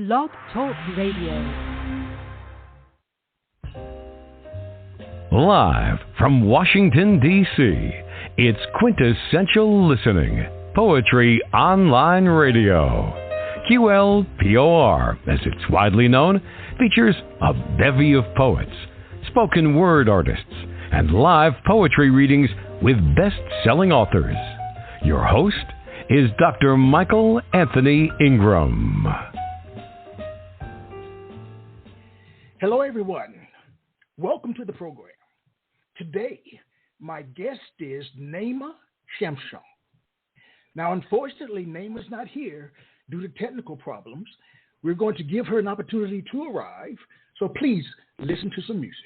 Blog Talk Radio. Live from Washington, D.C., it's Quintessential Listening, Poetry Online Radio. QLPOR, as it's widely known, features a bevy of poets, spoken word artists, and live poetry readings with best-selling authors. Your host is Dr. Michael Anthony Ingram. Hello, everyone. Welcome to the program. Today, my guest is Nayma Chamchoun. Now, unfortunately, Nayma's not here due to technical problems. We're going to give her an opportunity to arrive, so please listen to some music.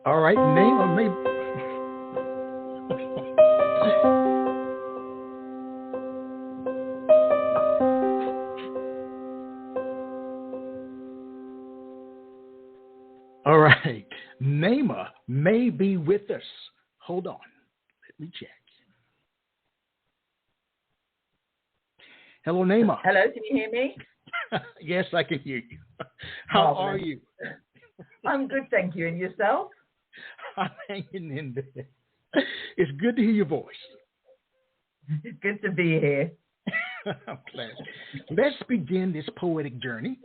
All right, Nayma, maybe. All right, Nayma may be with us. Hold on, let me check. Hello, Nayma. Hello, can you hear me? Yes, I can hear you. How are you? I'm good, thank you. And yourself? I'm hanging in there. It's good to hear your voice. Good to be here. I'm glad. Let's begin this poetic journey.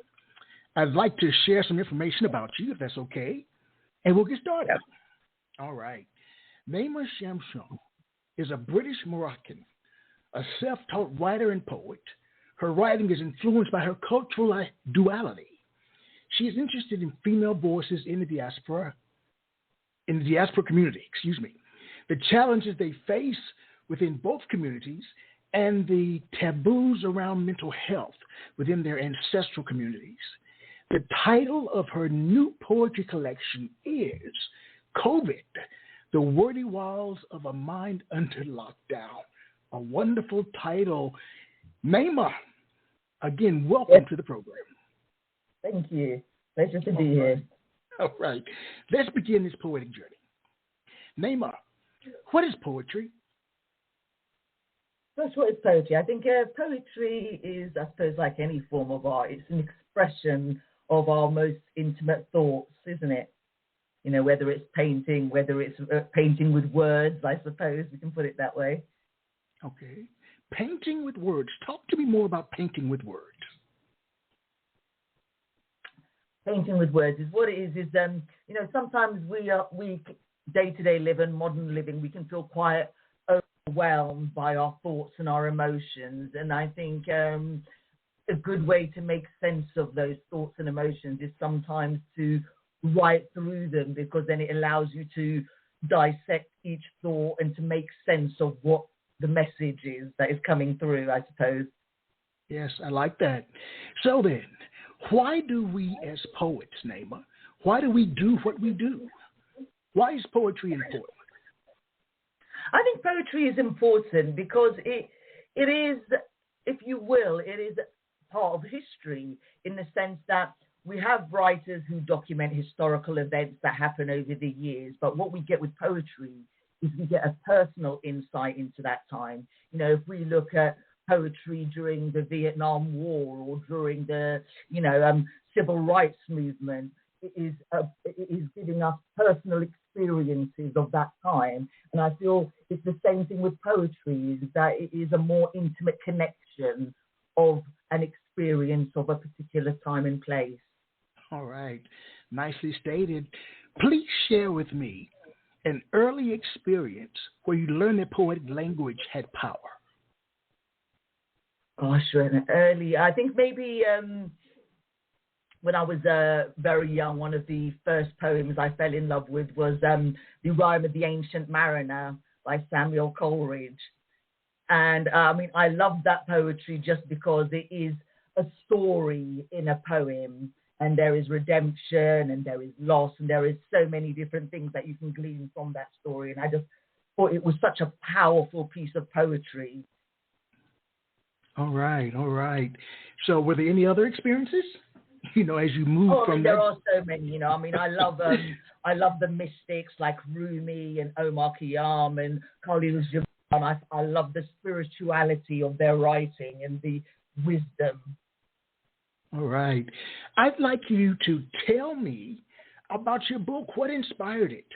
I'd like to share some information about you, if that's okay, and we'll get started. Yep. All right. Nayma Chamchoun is a British Moroccan, a self-taught writer and poet. Her writing is influenced by her cultural duality. She is interested in female voices in the diaspora community, the challenges they face within both communities and the taboos around mental health within their ancestral communities. The title of her new poetry collection is COVID, The Wordy Walls of a Mind Under Lockdown. A wonderful title. Nayma, again, welcome to the program. Thank you. Pleasure to be here. All right. Let's begin this poetic journey. Nayma, what is poetry? First, what is poetry? I think poetry is, I suppose, like any form of art. It's an expression of our most intimate thoughts, isn't it? You know, whether it's painting, whether it's painting with words, I suppose we can put it that way. Okay. Painting with words. Talk to me more about painting with words. Painting with words is what it is, you know, sometimes we day-to-day living, modern living, we can feel quite overwhelmed by our thoughts and our emotions. And I think a good way to make sense of those thoughts and emotions is sometimes to write through them, because then it allows you to dissect each thought and to make sense of what the message is that is coming through, I suppose. Yes, I like that. So then, why do we as poets, Nayma, why do we do what we do? Why is poetry important? I think poetry is important because it is, if you will, it is part of history in the sense that we have writers who document historical events that happen over the years. But what we get with poetry is we get a personal insight into that time. You know, if we look at poetry during the Vietnam War or during the, civil rights movement, it is giving us personal experiences of that time. And I feel it's the same thing with poetry, is that it is a more intimate connection of an experience of a particular time and place. All right. Nicely stated. Please share with me an early experience where you learned that poetic language had power. Gosh, when early, I think maybe when I was very young, one of the first poems I fell in love with was The Rime of the Ancient Mariner by Samuel Coleridge. And I mean, I love that poetry just because it is a story in a poem, and there is redemption and there is loss and there is so many different things that you can glean from that story. And I just thought it was such a powerful piece of poetry. All right, all right. So were there any other experiences? You know, as you move from there are so many, you know. I mean, I love the mystics like Rumi and Omar Khayyam and Khalil Gibran. I love the spirituality of their writing and the wisdom. All right. I'd like you to tell me about your book. What inspired it?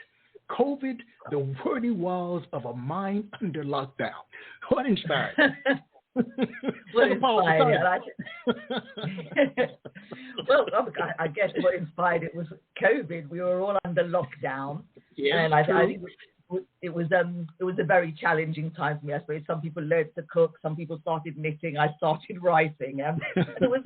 COVID, the wordy walls of a mind under lockdown. What inspired it? What inspired it? Well, I guess what inspired it was COVID. We were all under lockdown, and I think it was a very challenging time for me. I suppose some people learned to cook, some people started knitting, I started writing, and it was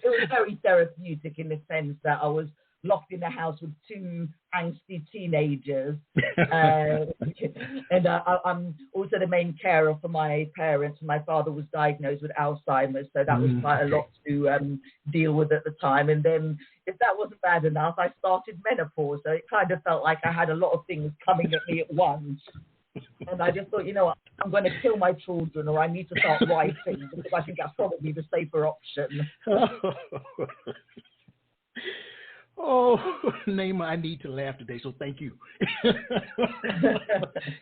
very therapeutic in the sense that I was locked in the house with two angsty teenagers, and I'm also the main carer for my parents. My father was diagnosed with Alzheimer's, so that was quite a lot to deal with at the time. And then, if that wasn't bad enough, I started menopause, so it kind of felt like I had a lot of things coming at me at once. And I just thought, you know what, I'm going to kill my children, or I need to start writing, because I think that's probably the safer option. Oh, Nayma, I need to laugh today, so thank you.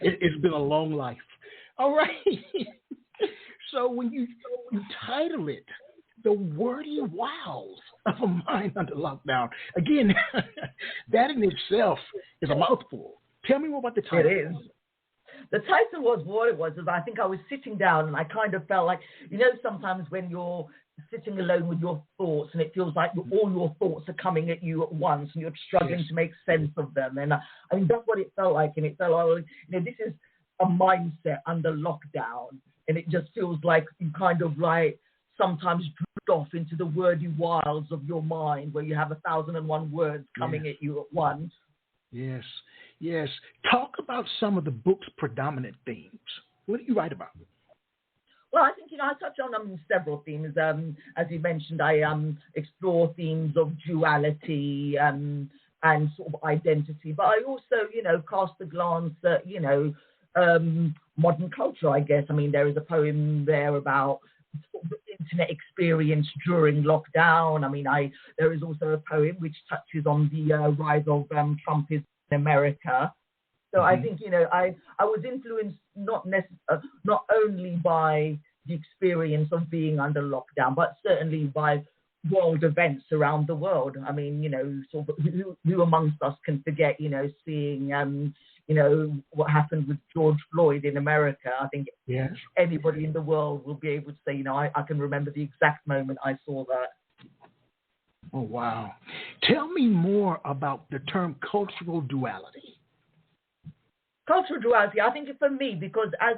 It's been a long life. All right. So when you title it, The Wordy Wilds of a Mind Under Lockdown, again, that in itself is a mouthful. Tell me more about the title. It is. The title was what it was. I think I was sitting down and I kind of felt like, you know, sometimes when you're sitting alone with your thoughts and it feels like all your thoughts are coming at you at once and you're struggling to make sense of them. And I mean, that's what it felt like. And it felt like, you know, this is a mindset under lockdown. And it just feels like you kind of like sometimes drift off into the wordy wilds of your mind where you have 1,001 words coming at you at once. Yes, yes. Talk about some of the book's predominant themes. What do you write about? Well, I think, you know, I touch on several themes. As you mentioned, I explore themes of duality and sort of identity. But I also, you know, cast a glance at, you know, modern culture, I guess. I mean, there is a poem there about sort of the internet experience during lockdown. I mean, there is also a poem which touches on the rise of Trumpism in America. So I think, you know, I was influenced not only by the experience of being under lockdown, but certainly by world events around the world. I mean, you know, sort of who amongst us can forget, you know, seeing, you know, what happened with George Floyd in America. I think anybody in the world will be able to say, you know, I can remember the exact moment I saw that. Oh, wow. Tell me more about the term cultural duality. Cultural duality, I think for me, because as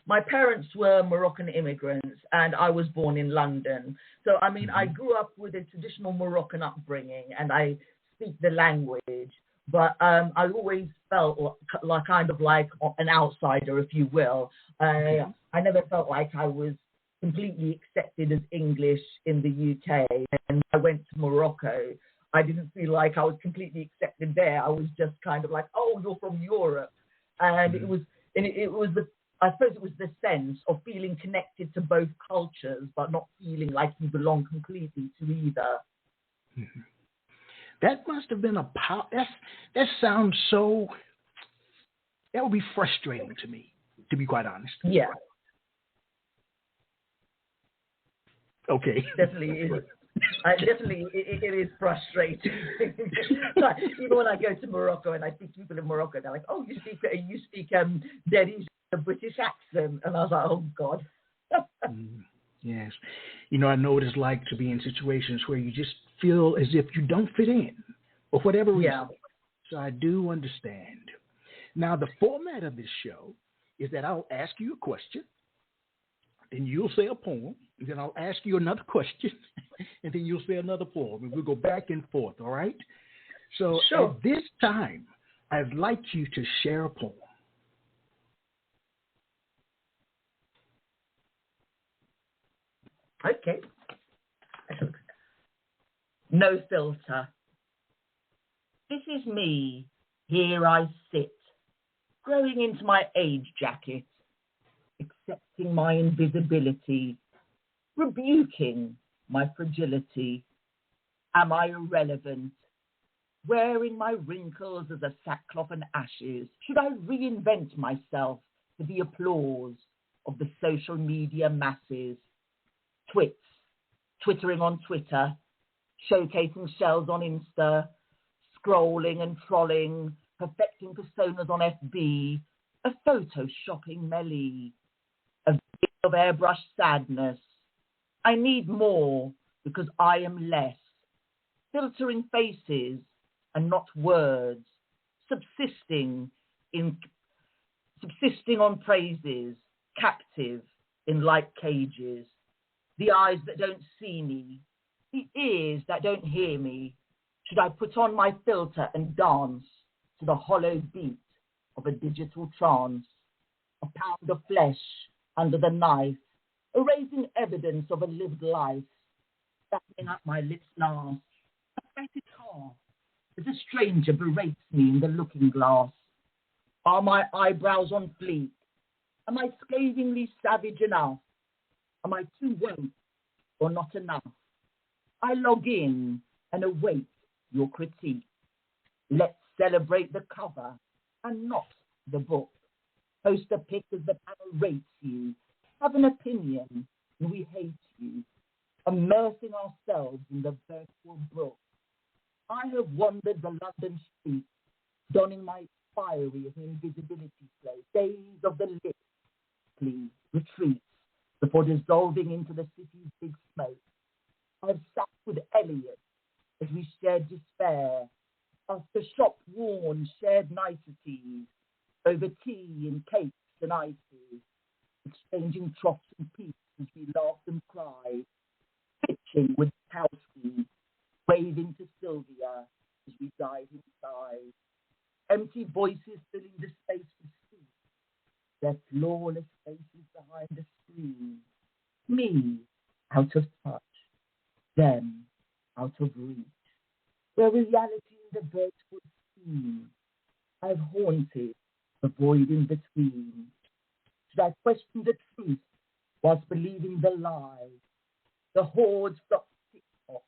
my parents were Moroccan immigrants and I was born in London. So, I mean, I grew up with a traditional Moroccan upbringing and I speak the language, but I always felt like kind of like an outsider, if you will. I never felt like I was completely accepted as English in the UK. And I went to Morocco. I didn't feel like I was completely accepted there. I was just kind of like, oh, you're from Europe. And it was I suppose it was the sense of feeling connected to both cultures, but not feeling like you belong completely to either. Mm-hmm. That must have been that sounds so, that would be frustrating to me, to be quite honest. Yeah. Okay. Definitely is. It is frustrating. Like, even when I go to Morocco and I speak to people in Morocco, they're like, "Oh, you speak Derry, a British accent," and I was like, "Oh God." Yes, you know, I know what it's like to be in situations where you just feel as if you don't fit in, for whatever reason. Yeah. So I do understand. Now, the format of this show is that I'll ask you a question. and you'll say a poem, and then I'll ask you another question, and then you'll say another poem, and we'll go back and forth, all right? So Sure. at this time, I'd like you to share a poem. Okay. No filter. This is me. Here I sit, growing into my age jacket, accepting my invisibility, rebuking my fragility. Am I irrelevant? Wearing my wrinkles as a sackcloth and ashes, should I reinvent myself for the applause of the social media masses? Twittering on Twitter, showcasing shells on Insta, scrolling and trolling, perfecting personas on FB, a photoshopping melee, a bit of airbrush sadness. I need more because I am less, filtering faces and not words, subsisting on praises, captive in like cages. The eyes that don't see me, the ears that don't hear me. Should I put on my filter and dance to the hollow beat of a digital trance? A pound of flesh under the knife, erasing evidence of a lived life, backing up my lips last. A fetid car as a stranger berates me in the looking glass. Are my eyebrows on fleek? Am I scathingly savage enough? Am I too woke or not enough? I log in and await your critique. Let's celebrate the cover and not the book. Post a pic as the panel rates you. Have an opinion and we hate you. Immersing ourselves in the virtual brook. I have wandered the London streets, donning my fiery invisibility clothes. Days of the lit, please, retreats before dissolving into the city's big smoke. I've sat with Elliot as we shared despair, after shop-worn shared niceties, over tea and cakes and ices, exchanging troughs and peeps as we laughed and cried, pitching with Kowski, waving to Sylvia as we died inside. Empty voices filling the space with speech, their flawless faces behind the screen. Me, out of touch, them, out of reach. Where reality in the virtual scene, I've haunted the void in between. Should I question the truth whilst believing the lie? The hordes flock TikTok,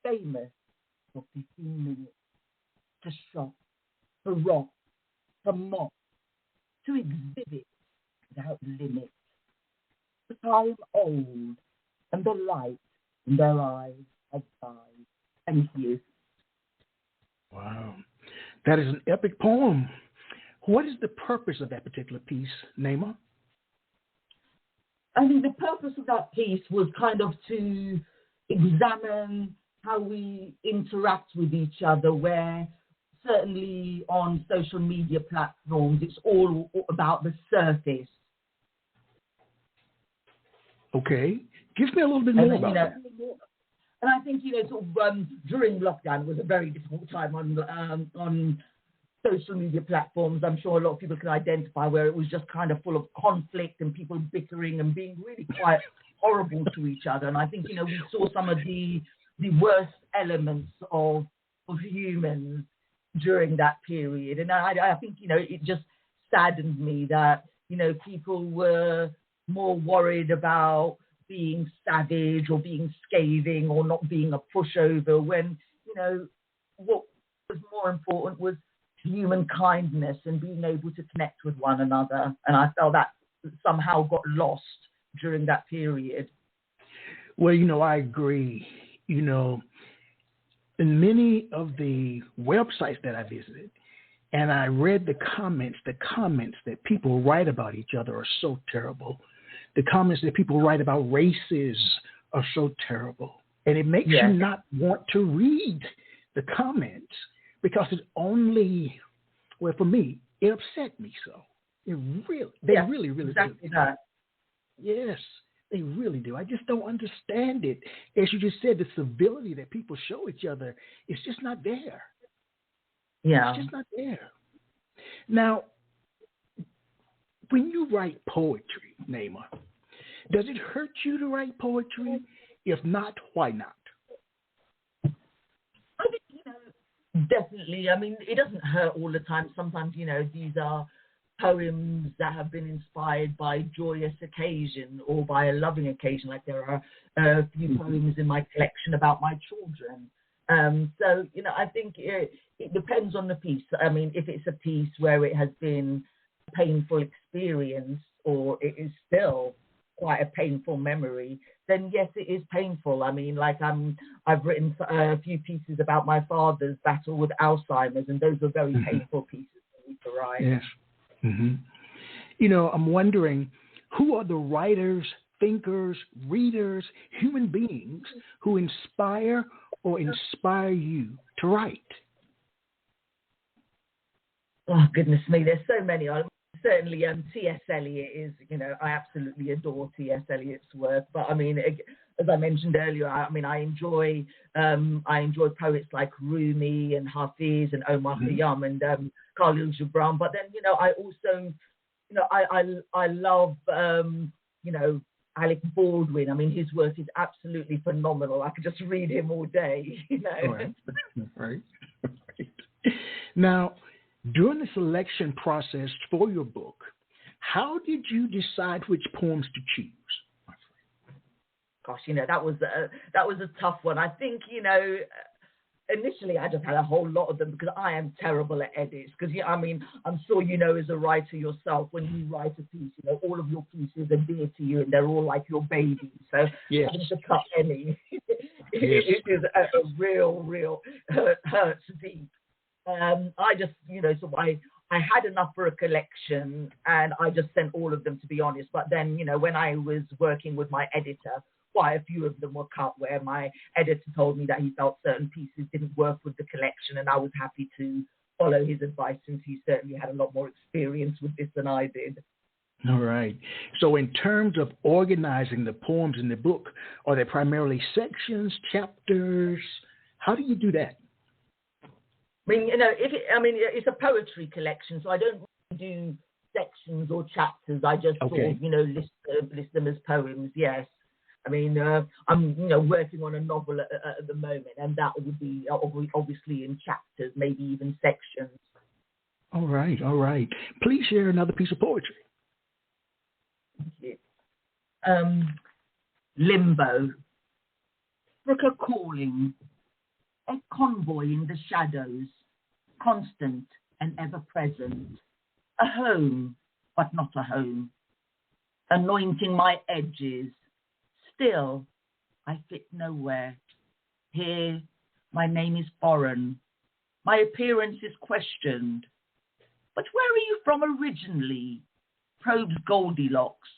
famous for 15 minutes, to shock, to rock, to mock, to exhibit without limit. But I am old, and the light in their eyes has died. Thank you. Wow. That is an epic poem. What is the purpose of that particular piece, Nayma? I think the purpose of that piece was kind of to examine how we interact with each other, where certainly on social media platforms, it's all about the surface. Okay. Give me a little bit more about that. And I think, sort of during lockdown, it was a very difficult time on social media platforms. I'm sure a lot of people can identify where it was just kind of full of conflict and people bickering and being really quite horrible to each other. And I think, we saw some of the worst elements of humans during that period. And I think, it just saddened me that, people were more worried about being savage or being scathing or not being a pushover when, what was more important was human kindness and being able to connect with one another. And I felt that somehow got lost during that period. Well, I agree. In many of the websites that I visited, and I read the comments that people write about each other are so terrible. The comments that people write about races are so terrible. And it makes you not want to read the comments because it only, for me, it upset me so. It really, really exactly did. that. Yes. They really do. I just don't understand it. As you just said, the civility that people show each other is just not there. Yeah. It's just not there. Now, when you write poetry, Nayma, does it hurt you to write poetry? If not, why not? I think, definitely. I mean, it doesn't hurt all the time. Sometimes, these are poems that have been inspired by joyous occasion or by a loving occasion. Like there are a few poems in my collection about my children. So, I think it depends on the piece. I mean, if it's a piece where it has been a painful experience or it is still quite a painful memory, then yes, it is painful. I mean, like I've written a few pieces about my father's battle with Alzheimer's, and those were very painful pieces for me to write. Yes. Mm-hmm. I'm wondering, who are the writers, thinkers, readers, human beings who inspire you to write? Oh, goodness me, there's so many. Certainly, T.S. Eliot is, I absolutely adore T.S. Eliot's work. But I mean, as I mentioned earlier, I enjoy poets like Rumi and Hafiz and Omar Khayyam and Khalil Gibran. But then, I also, I love, Alec Baldwin. I mean, his work is absolutely phenomenal. I could just read him all day, All right. Now, during the selection process for your book, how did you decide which poems to choose? Gosh, that was a tough one. I think, initially I just had a whole lot of them because I am terrible at edits. Because, I'm sure as a writer yourself, when you write a piece, all of your pieces are dear to you and they're all like your babies. So yes. having to cut any, it is a real hurts deep. I just, so I had enough for a collection and I just sent all of them, to be honest. But then, when I was working with my editor, quite a few of them were cut where my editor told me that he felt certain pieces didn't work with the collection, and I was happy to follow his advice since he certainly had a lot more experience with this than I did. All right. So in terms of organizing the poems in the book, are they primarily sections, chapters? How do you do that? I mean, it's a poetry collection, so I don't really do sections or chapters. I just sort of, list them as poems. Yes. I mean, I'm, working on a novel at the moment, and that would be obviously in chapters, maybe even sections. All right. Please share another piece of poetry. Thank you. Limbo. Africa calling. A convoy in the shadows, constant and ever present. A home, but not a home. Anointing my edges. Still, I fit nowhere. Here, my name is foreign. My appearance is questioned. But where are you from originally? Probes Goldilocks,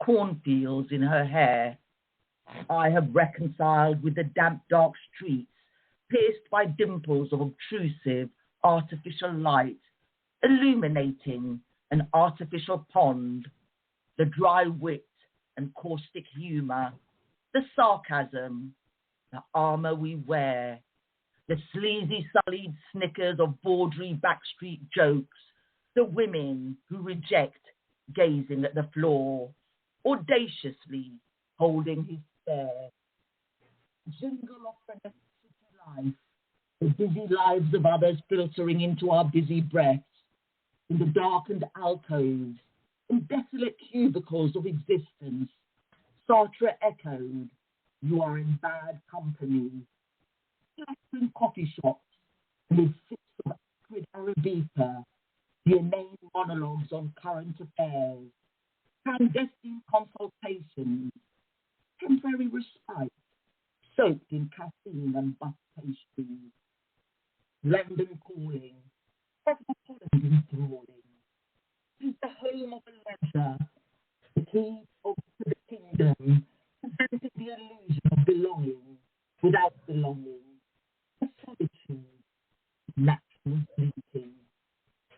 cornfields in her hair. I have reconciled with the damp, dark streets, pierced by dimples of obtrusive, artificial light, illuminating an artificial pond, the dry wit and caustic humor, the sarcasm, the armor we wear, the sleazy, sullied snickers of bawdry backstreet jokes, the women who reject gazing at the floor, audaciously holding his stare. Jingle of frenetic life, the busy lives of others filtering into our busy breaths, in the darkened alcoves, in desolate cubicles of existence. Sartre echoed, you are in bad company. In coffee shops, amid sips of acrid Arabica, the inane monologues on current affairs, clandestine consultations, temporary respite, soaked in caffeine and butter pastries. London calling, Holland enthralling. It is the home of a leisure, the key of the kingdom, presenting the illusion of belonging without belonging, a solitude, natural fleeting.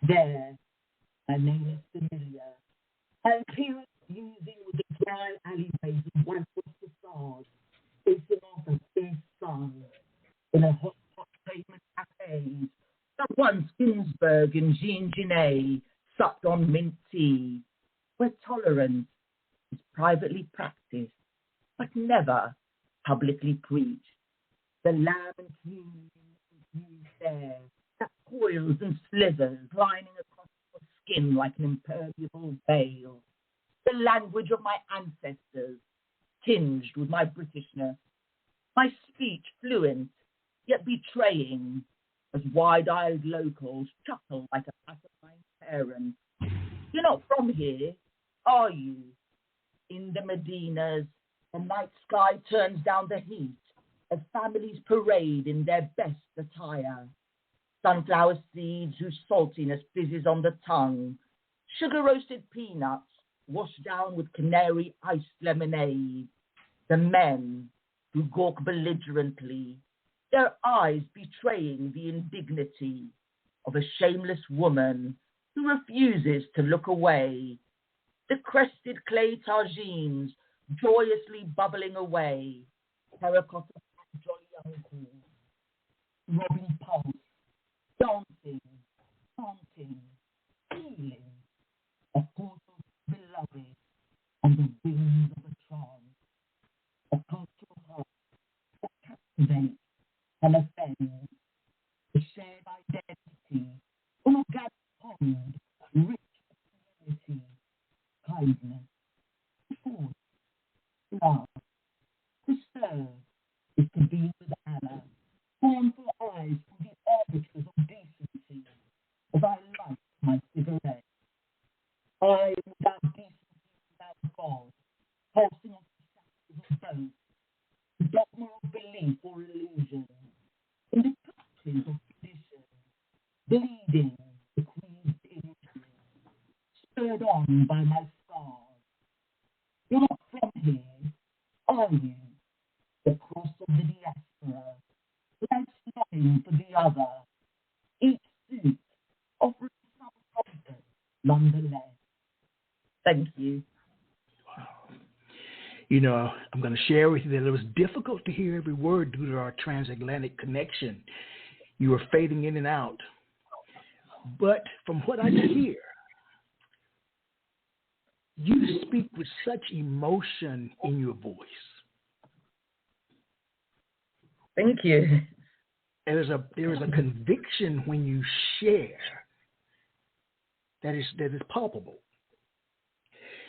There, my name is familiar. My appearance using with the Dry alleyways and whitewashed facades, facing off a big sun in a hot pavement cafes. That once Ginsberg and Jean Genet supped on mint tea, where tolerance is privately practiced, but never publicly preached. The lamb and cream there, that coils and slithers, lining across your skin like an impermeable veil. The language of my ancestors, tinged with my Britishness. My speech fluent, yet betraying, as wide-eyed locals chuckle like a pacifying parent. You're not from here, are you? In the Medinas, the night sky turns down the heat as families parade in their best attire. Sunflower seeds whose saltiness fizzes on the tongue. Sugar-roasted peanuts washed down with canary iced lemonade. The men who gawk belligerently, their eyes betraying the indignity of a shameless woman who refuses to look away. The crested clay tagines joyously bubbling away. Terracotta jolly uncles, robbing pulse, dancing, chanting, feeling a portal beloved on the wings of a trance, a cultural heart that captivates and offends, the shared identity, an organic pond, rich community, kindness, force, love, to serve is to be with Anna, born for eyes from the arbiters of decency, as I light my cigarette. I am without decency, without God, pulsing on the shackles of both, the dogma of belief or illusion, in the clutches of tradition, bleeding the queen's injury, spurred on by my scars. You're not from here, are you? The cross of the diaspora, life's longing for the other, each suit offering some comfort nonetheless. Thank you. You know, I'm going to share with you that it was difficult to hear every word due to our transatlantic connection. You were fading in and out. But from what I could hear, you speak with such emotion in your voice. Thank you. There is a conviction when you share that is palpable.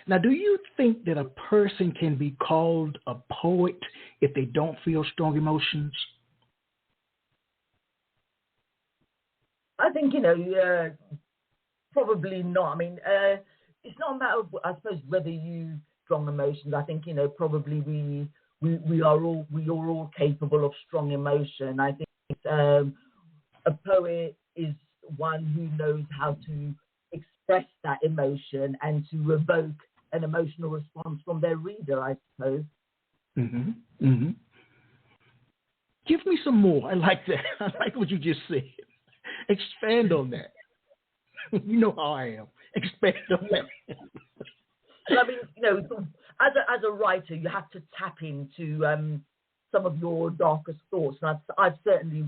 Now, do you think that a person can be called a poet if they don't feel strong emotions? I think, probably not. I mean, it's not a matter of, I suppose, whether you strong emotions. I think, probably we are all capable of strong emotion. I think a poet is one who knows how to express that emotion and to evoke an emotional response from their reader, I suppose. Mm-hmm. Mm-hmm. Give me some more. I like that. I like what you just said. Expand on that. You know how I am. Expand on that. Well, I mean, as a writer, you have to tap into some of your darkest thoughts. And I've certainly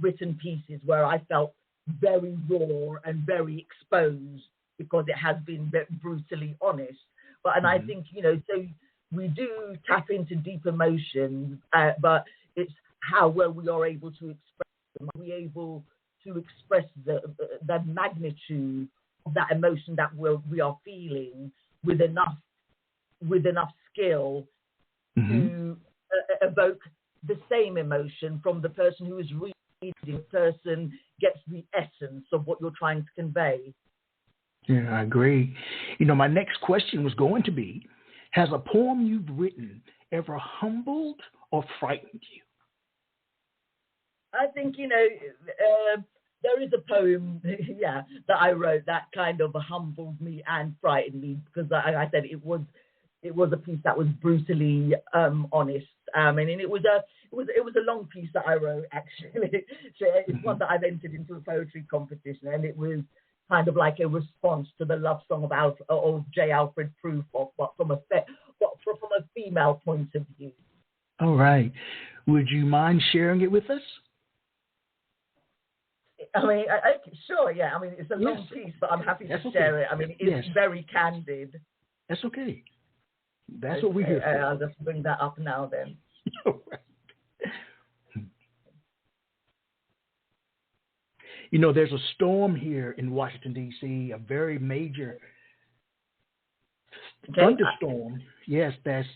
written pieces where I felt very raw and very exposed because it has been brutally honest. And I think, so we do tap into deep emotions, but it's how well we are able to express them. Are we able to express the magnitude of that emotion that we are feeling with enough skill to evoke the same emotion from the person who is reading? The person gets the essence of what you're trying to convey. Yeah, I agree. My next question was going to be, has a poem you've written ever humbled or frightened you? I think, there is a poem, that I wrote that kind of humbled me and frightened me because, like I said, it was a piece that was brutally honest. And it was a long piece that I wrote, actually. So it's one that I've entered into a poetry competition, and it was kind of like a response to the love song of J. Alfred Prufrock, but from a female point of view. All right. Would you mind sharing it with us? I mean, sure, yeah. I mean, it's a long piece, but I'm happy to share it. I mean, it's very candid. That's okay. That's what we're here for. I'll just bring that up now then. All right. You know, there's a storm here in Washington, D.C., a very major thunderstorm. Yes, that's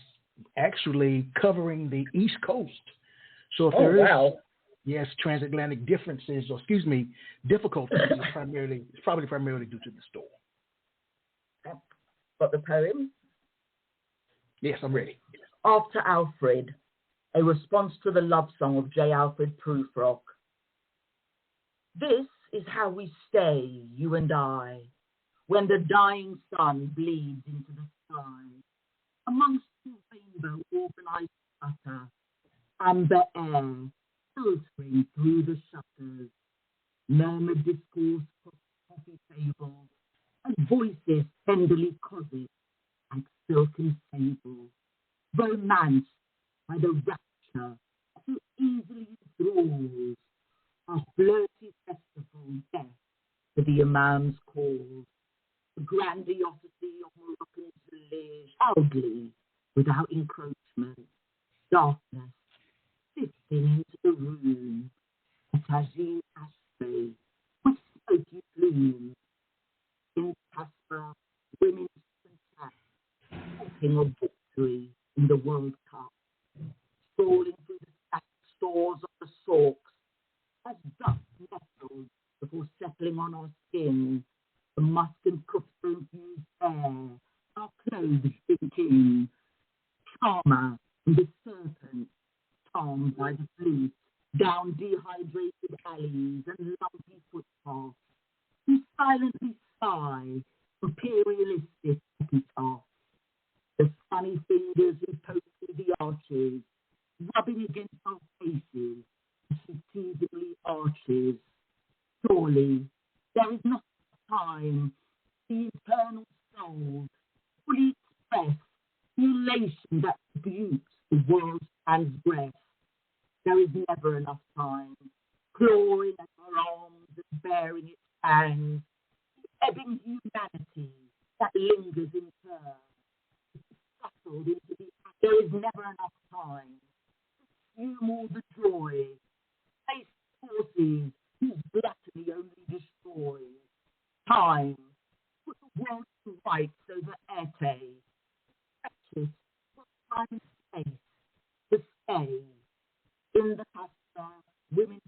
actually covering the East Coast. So if there is, transatlantic differences, or difficulties, it's probably primarily due to the storm. Got the poem? Yes, I'm ready. After Alfred, a response to the love song of J. Alfred Prufrock. This is how we stay, you and I, when the dying sun bleeds into the sky. Amongst the rainbow organized flutter, amber air filtering through the shutters, murmured discourse across coffee tables, and voices tenderly cosset like silken sable, romance by the rapture so easily enthralls. Our flirty festival death to the Imam's cause, the grandiosity of Moroccan's village, proudly, without encroachment, darkness, sifting into the room, a tagine ashtray with smoky plumes, in Casper, women's contact, talking of victory in the World Cup, strolling through the stacked stores of the Sorks, as dust nestled before settling on our skin, the musk and cookstone-fused air, our clothes sinking, trauma and the serpent, charmed by the flute, down dehydrated alleys and lumpy footpaths, who silently sigh, imperialistic epitaph, the sunny fingers who poke through the arches, rubbing against our faces, she teasingly arches. Surely there is not time, the eternal soul, fully express the elation that rebukes the world's transgress. There is never enough time, clawing at her arms and bearing its fangs, the ebbing humanity that lingers in turn, scuttled into the act. There is never enough time to consume all the joy, face forces whose gluttony only destroys. Time, put the world to rights over Ete. Precious, put time and space to stay. In the Casper, women's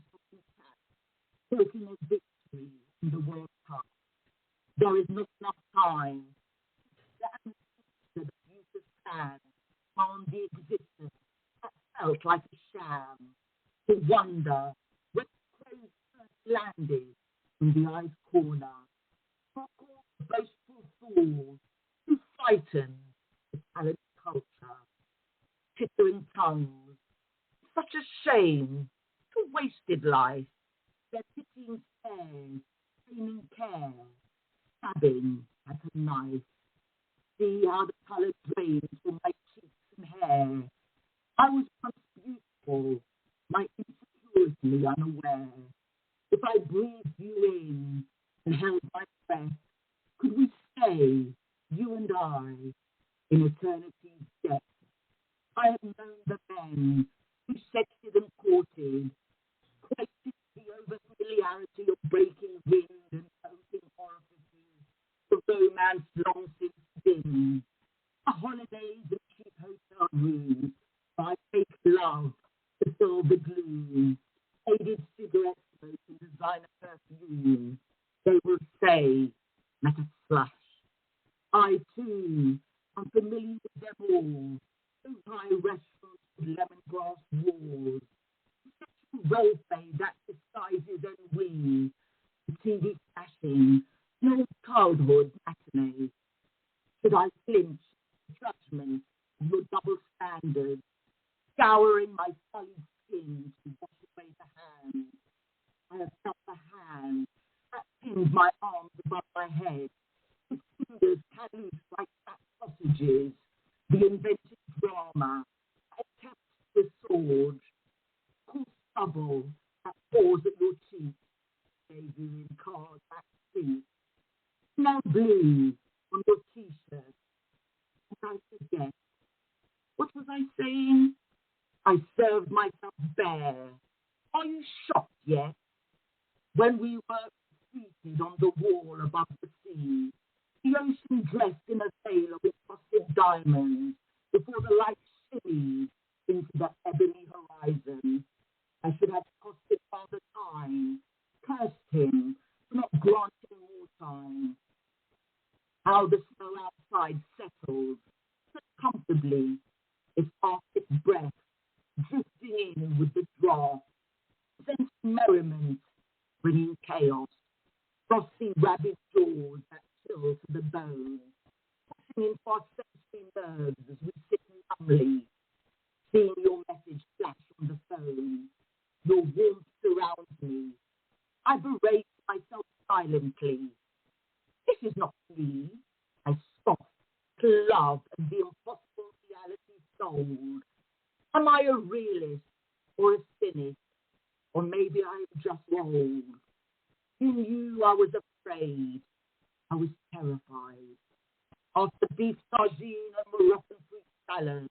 talking of victory in the World Cup. There is not enough time to stand the abusive plan on the existence that felt like a sham, to wonder when the crows first landed in the eye's corner, to call the boastful fools who frighten the talent culture, tittering tongues. Such a shame to wasted life, their pitying stares, training care, stabbing like a knife. See how the colour drains from my cheeks and hair. I was once beautiful, my insecurity unaware. If I breathed you in and held my breath, could we stay, you and I, in eternity's depth? I have known the men who sexted and courted, quaked the over-familiarity of breaking wind and opening orifices, the romance long since dimmed, the holidays and cheap hotel rooms, by fake love to fill the gloom, faded cigarette smoke and designer perfume. They will say, let us flush. I too am familiar with them all, those high restaurants with lemongrass walls, sexual role-play that disguises ennui, the TV flashing, the old childhood matinee. Should I flinch the judgment of your double standards, scouring my sullied skin to wash away the hand? I have felt the hand that pinned my arms above my head. His fingers can loose like fat sausages. The invented drama. I kept the sword. Cool stubble that pours at your cheek. Gave you in cars back seat. Smell blue on your t-shirt. And I forget. What was I saying? I served myself bare. Are you shocked yet? When we were seated on the wall above the sea, the ocean dressed in a veil of encrusted diamonds, before the light shimmied into the ebony horizon, I should have costed Father time, cursed him for not granting more time. How the snow outside settled so comfortably, its Arctic breath drifting in with the draft, sense merriment, bringing chaos, frosty rabbit jaws that chill to the bone, pushing into our sensory nerves as we sit numbly, seeing your message flash on the phone. Your warmth surrounds me. I berate myself silently. This is not me. I scoff to love and the impossible reality sold. Am I a realist or a cynic? Or maybe I am just old. In you I was afraid. I was terrified. After beef sardine and Moroccan fruit salad,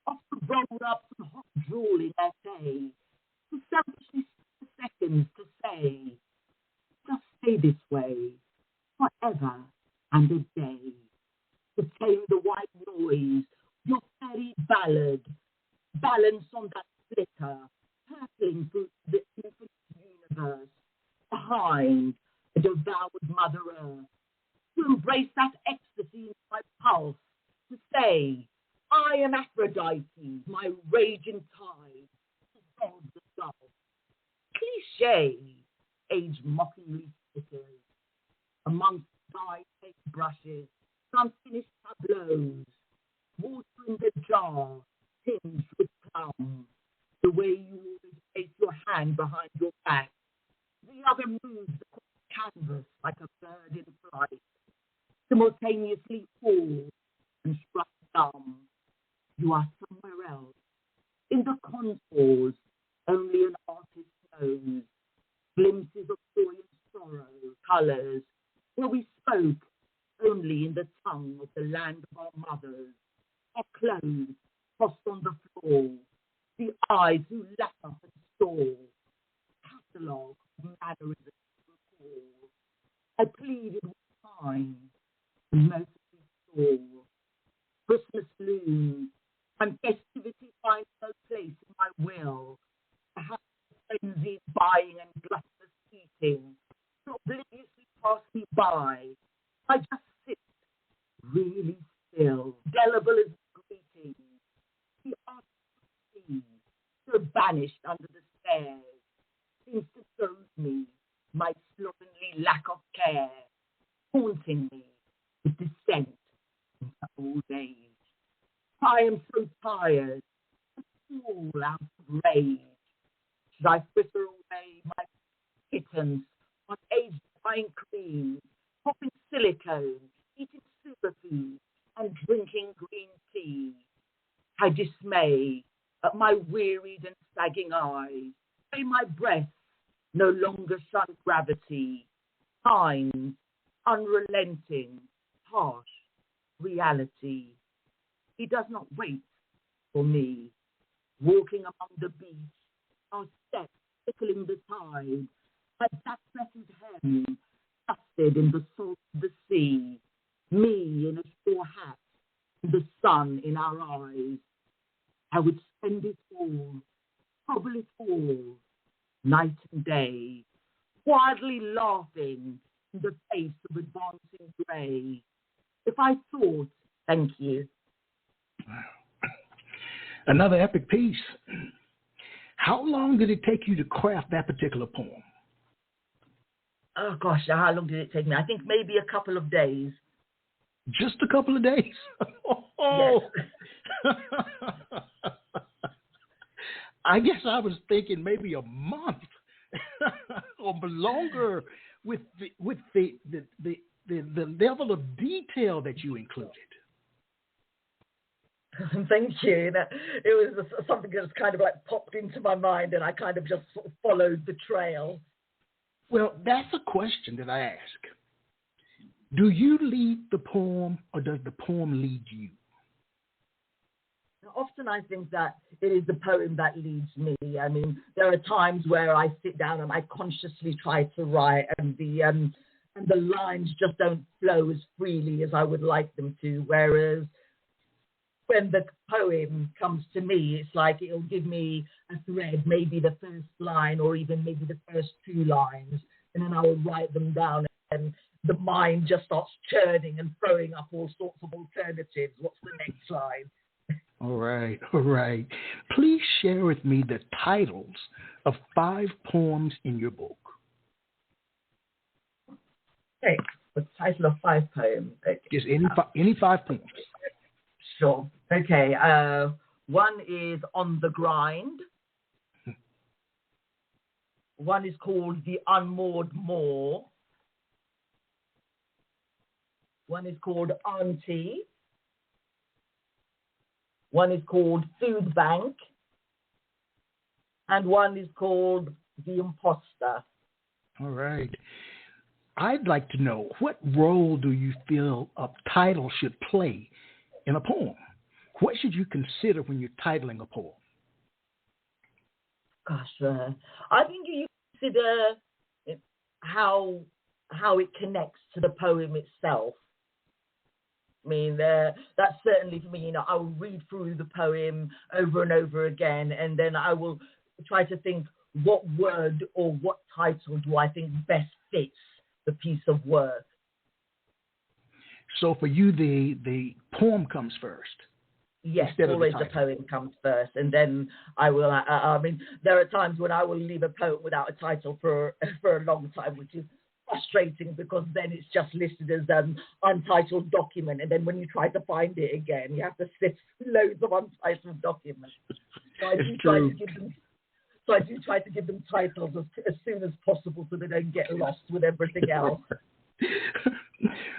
after rolled up and hot drooling essay, to selfishly seconds to say, just stay this way, forever and a day. To tame the white noise, your fairy ballad, balance on that flicker, hurtling through the infinite universe, behind a devoured Mother Earth, to embrace that ecstasy in my pulse, to say, I am Aphrodite, my raging tide, dissolves the gulf. Cliché, age mockingly flickers, amongst dyed paint brushes, unfinished tableaus, water in the jar, tinged with plum, the way you always place your hand behind your back, the other moves the canvas like a bird in flight, simultaneously falls and struck dumb. You are somewhere else, in the contours only an artist knows, glimpses of joy and sorrow, colours, where we spoke only in the tongue of the land of our mothers, our clothes tossed on the floor, the eyes who laugh up and stall, catalogue of mannerisms and calls. I pleaded with time and mercifully saw. Christmas looms, and festivity finds no place in my will. Perhaps frenzied buying and gluttonous eating to obliviously pass me by. I just sit really still, indelible as greeting. The artistry, so banished under the stairs, seems to goad me, my slovenly lack of care, haunting me with descent into old age. I am so tired, all out of rage. Should I fritter away my kittens on age-defying creams, popping silicone, eating superfood, and drinking green tea? I dismay at my wearied and sagging eyes. May my breath no longer shun gravity. Time's unrelenting, harsh reality. He does not wait for me. Walking among the beach, our steps tickling the tide, my back-fettered hem, dusted in the salt of the sea, me in a straw hat, and the sun in our eyes. I would spend it all, trouble it all, night and day, wildly laughing in the face of advancing grey. If I thought, thank you. Another epic piece. How long did it take you to craft that particular poem? Oh gosh, how long did it take me? I think maybe a couple of days. Just a couple of days? Oh. Yes. I guess I was thinking maybe a month or longer with the the level of detail that you included. Thank you. It was something that just kind of like popped into my mind, and I kind of just sort of followed the trail. Well, that's a question that I ask. Do you lead the poem, or does the poem lead you? Often I think that it is the poem that leads me. I mean, there are times where I sit down and I consciously try to write, and the lines just don't flow as freely as I would like them to. Whereas when the poem comes to me, it's like it'll give me a thread, maybe the first line or even maybe the first two lines, and then I will write them down, and the mind just starts churning and throwing up all sorts of alternatives. What's the next line? All right, all right. Please share with me the titles of 5 poems in your book. Okay, the title of 5 poems. Okay. Just any 5 poems. Sure. Okay. One is On the Grind. One is called The Unmoored Moor. One is called Auntie. One is called Food Bank. And one is called The Imposter. All right. I'd like to know, what role do you feel a title should play in a poem? What should you consider when you're titling a poem? Gosh, I think you consider how it connects to the poem itself. I mean, that's certainly for me. You know, I will read through the poem over and over again, and then I will try to think, what word or what title do I think best fits the piece of work. So for you, the poem comes first. Yes, always the poem comes first, and then I will. I mean, there are times when I will leave a poem without a title for a long time, which is frustrating, because then it's just listed as an untitled document, and then when you try to find it again, you have to sift loads of untitled documents. So I do try to give them titles as soon as possible, so they don't get lost with everything else.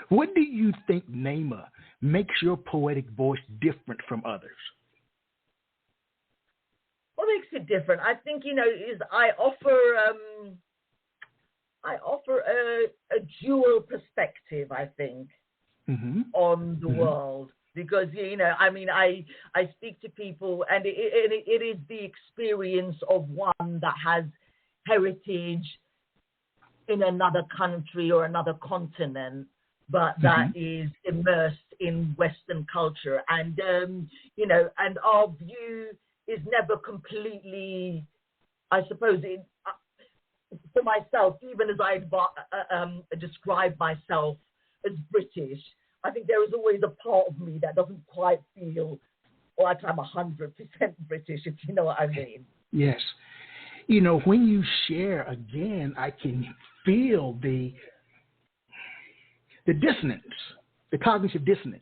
What do you think, Nayma, makes your poetic voice different from others? What makes it different? I think, is I offer a dual perspective, I think, on the world. Because, I speak to people, and it is the experience of one that has heritage in another country or another continent, but that is immersed in Western culture. And, and our view is never completely, I suppose, for myself, even as I describe myself as British, I think there is always a part of me that doesn't quite feel like I'm 100% British, if you know what I mean. Yes. When you share, again, I can feel the dissonance, the cognitive dissonance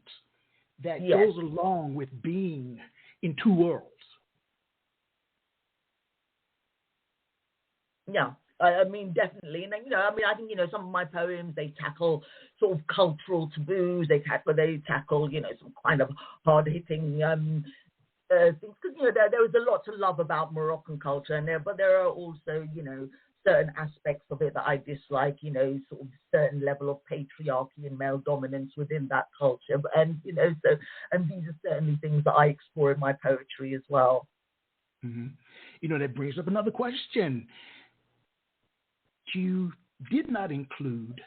that goes along with being in two worlds. Yeah. I mean, definitely. And, I think, some of my poems, they tackle sort of cultural taboos. They tackle, some kind of hard-hitting things. Because, there is a lot to love about Moroccan culture, but there are also, certain aspects of it that I dislike, sort of certain level of patriarchy and male dominance within that culture. And these are certainly things that I explore in my poetry as well. Mm-hmm. That brings up another question. You did not include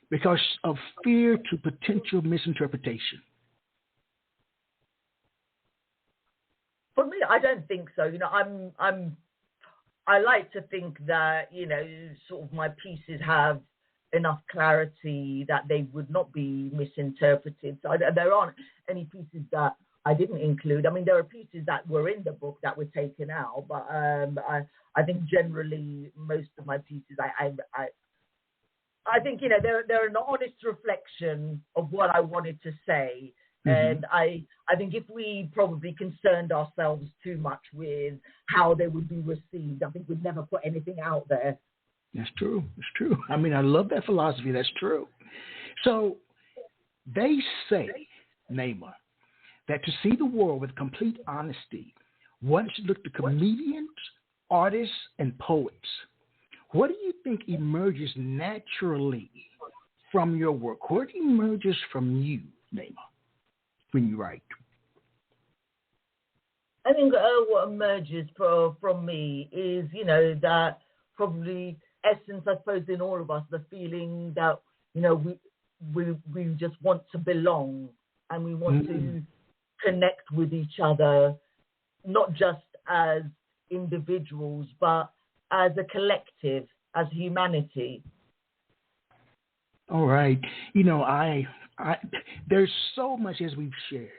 because of fear to potential misinterpretation. For me, I don't think so. I like to think that, sort of my pieces have enough clarity that they would not be misinterpreted. So there aren't any pieces that I didn't include. I mean, there are pieces that were in the book that were taken out, but I think generally most of my pieces, I think, they're an honest reflection of what I wanted to say. And I think if we probably concerned ourselves too much with how they would be received, I think we'd never put anything out there. That's true. It's true. I mean, I love that philosophy. That's true. So they say, Nayma, that to see the world with complete honesty, one should look to comedians, artists, and poets. What do you think emerges naturally from your work? What emerges from you, Nayma, when you write? I think what emerges from me is, that probably essence, I suppose, in all of us, the feeling that, we just want to belong and we want to connect with each other, not just as individuals, but as a collective, as humanity. All right. I there's so much, as we've shared,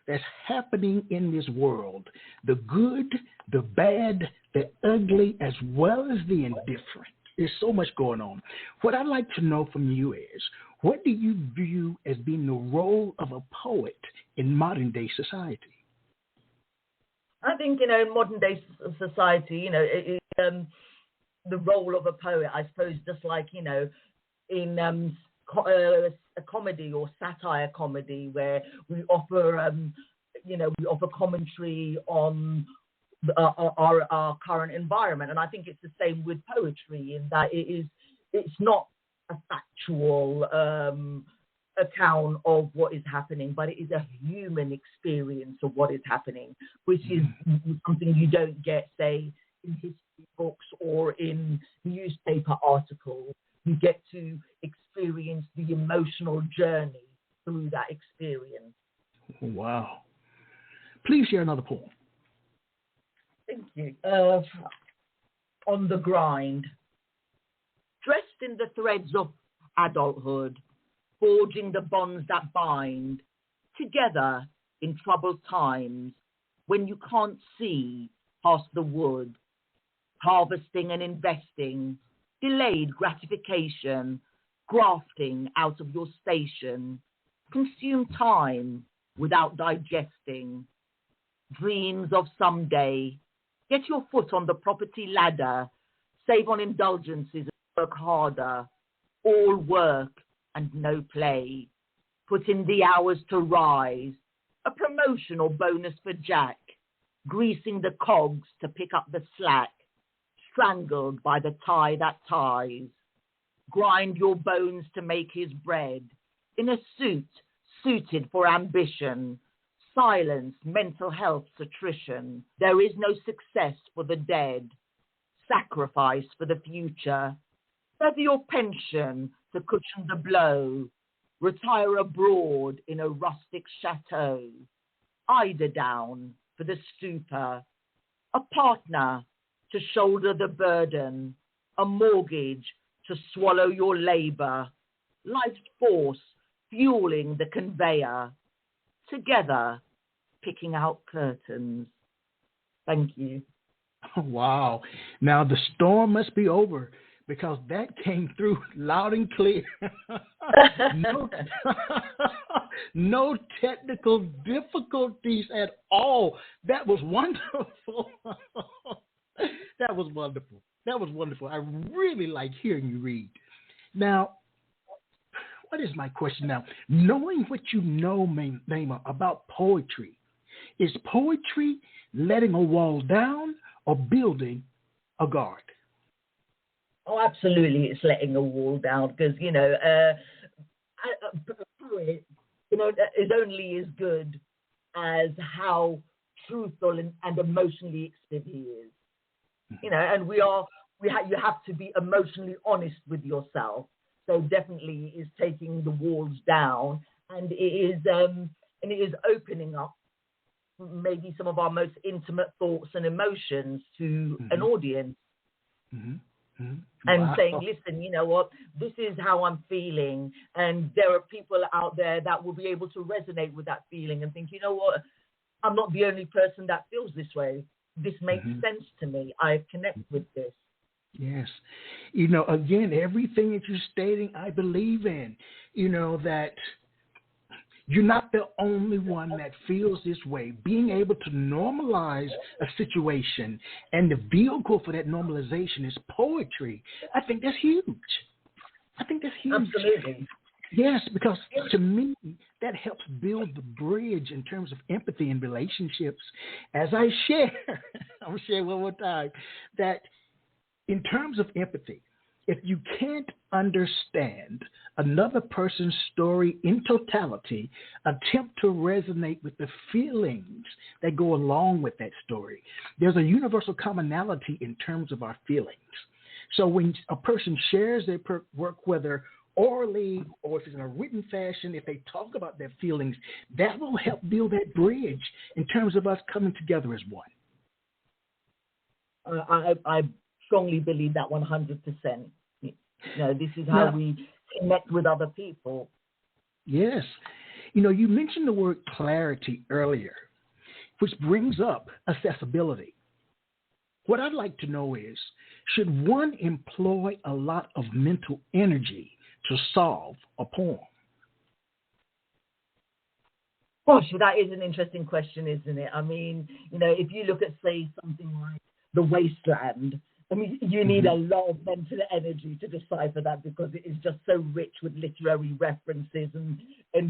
that's happening in this world. The good, the bad, the ugly, as well as the indifferent. There's so much going on. What I'd like to know from you is, what do you view as being the role of a poet in modern day society? I think, in modern day society, the role of a poet, I suppose, just like, in a comedy or satire comedy, where we offer, we offer commentary on our current environment. And I think it's the same with poetry, in that it's not a factual account of what is happening, but it is a human experience of what is happening, which is something you don't get, say, in history books or in newspaper articles. You get to experience the emotional journey through that experience. Wow. Please share another poem. Thank you. On the grind. Dressed in the threads of adulthood, forging the bonds that bind, together in troubled times, when you can't see past the wood, harvesting and investing, delayed gratification, grafting out of your station, consume time without digesting, dreams of someday, get your foot on the property ladder, save on indulgences and work harder, all work and no play, put in the hours to rise, a promotion or bonus for Jack, greasing the cogs to pick up the slack, strangled by the tie that ties, grind your bones to make his bread, in a suit suited for ambition, silence, mental health's attrition, there is no success for the dead, sacrifice for the future, feather your pension to cushion the blow, retire abroad in a rustic chateau, eider down for the stupor, a partner to shoulder the burden, a mortgage to swallow your labor, life's force fueling the conveyor, together picking out curtains. Thank you. Wow. Now the storm must be over, because that came through loud and clear. No technical difficulties at all. That was wonderful. That was wonderful. That was wonderful. I really like hearing you read. Now, what is my question now? Knowing what you know, Nayma, about poetry, is poetry letting a wall down or building a guard? Oh, absolutely, it's letting a wall down, because, a poet, is only as good as how truthful and emotionally expressive he is. And you have to be emotionally honest with yourself. So definitely is taking the walls down, and it is opening up maybe some of our most intimate thoughts and emotions to an audience. And saying, listen, you know what, this is how I'm feeling. And there are people out there that will be able to resonate with that feeling and think, you know what, I'm not the only person that feels this way. This makes sense to me. I connect with this. Yes. Again, everything that you're stating, I believe in. That You're not the only one that feels this way. Being able to normalize a situation and the vehicle for that normalization is poetry. I think that's huge. Absolutely. Yes, because to me, that helps build the bridge in terms of empathy in relationships. As I share, I'm going to share one more time, that in terms of empathy, if you can't understand another person's story in totality, attempt to resonate with the feelings that go along with that story. There's a universal commonality in terms of our feelings. So when a person shares their work, whether orally or if it's in a written fashion, if they talk about their feelings, that will help build that bridge in terms of us coming together as one. I strongly believe that 100%. You know, this is how we connect with other people. Yes. You know, you mentioned the word clarity earlier, which brings up accessibility. What I'd like to know is, should one employ a lot of mental energy to solve a poem? Gosh, that is an interesting question, isn't it? I mean, you know, if you look at, say, something like The Wasteland, I mean, you need a lot of mental energy to decipher that because it is just so rich with literary references and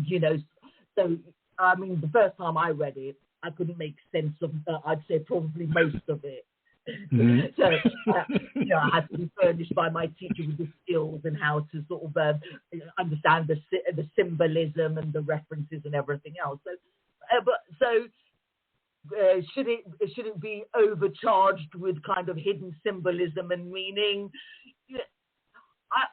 you know, so, I mean, the first time I read it, I couldn't make sense of, I'd say probably most of it. So, you know, I had to be furnished by my teacher with the skills and how to sort of understand the symbolism and the references and everything else. So, should it be overcharged with kind of hidden symbolism and meaning?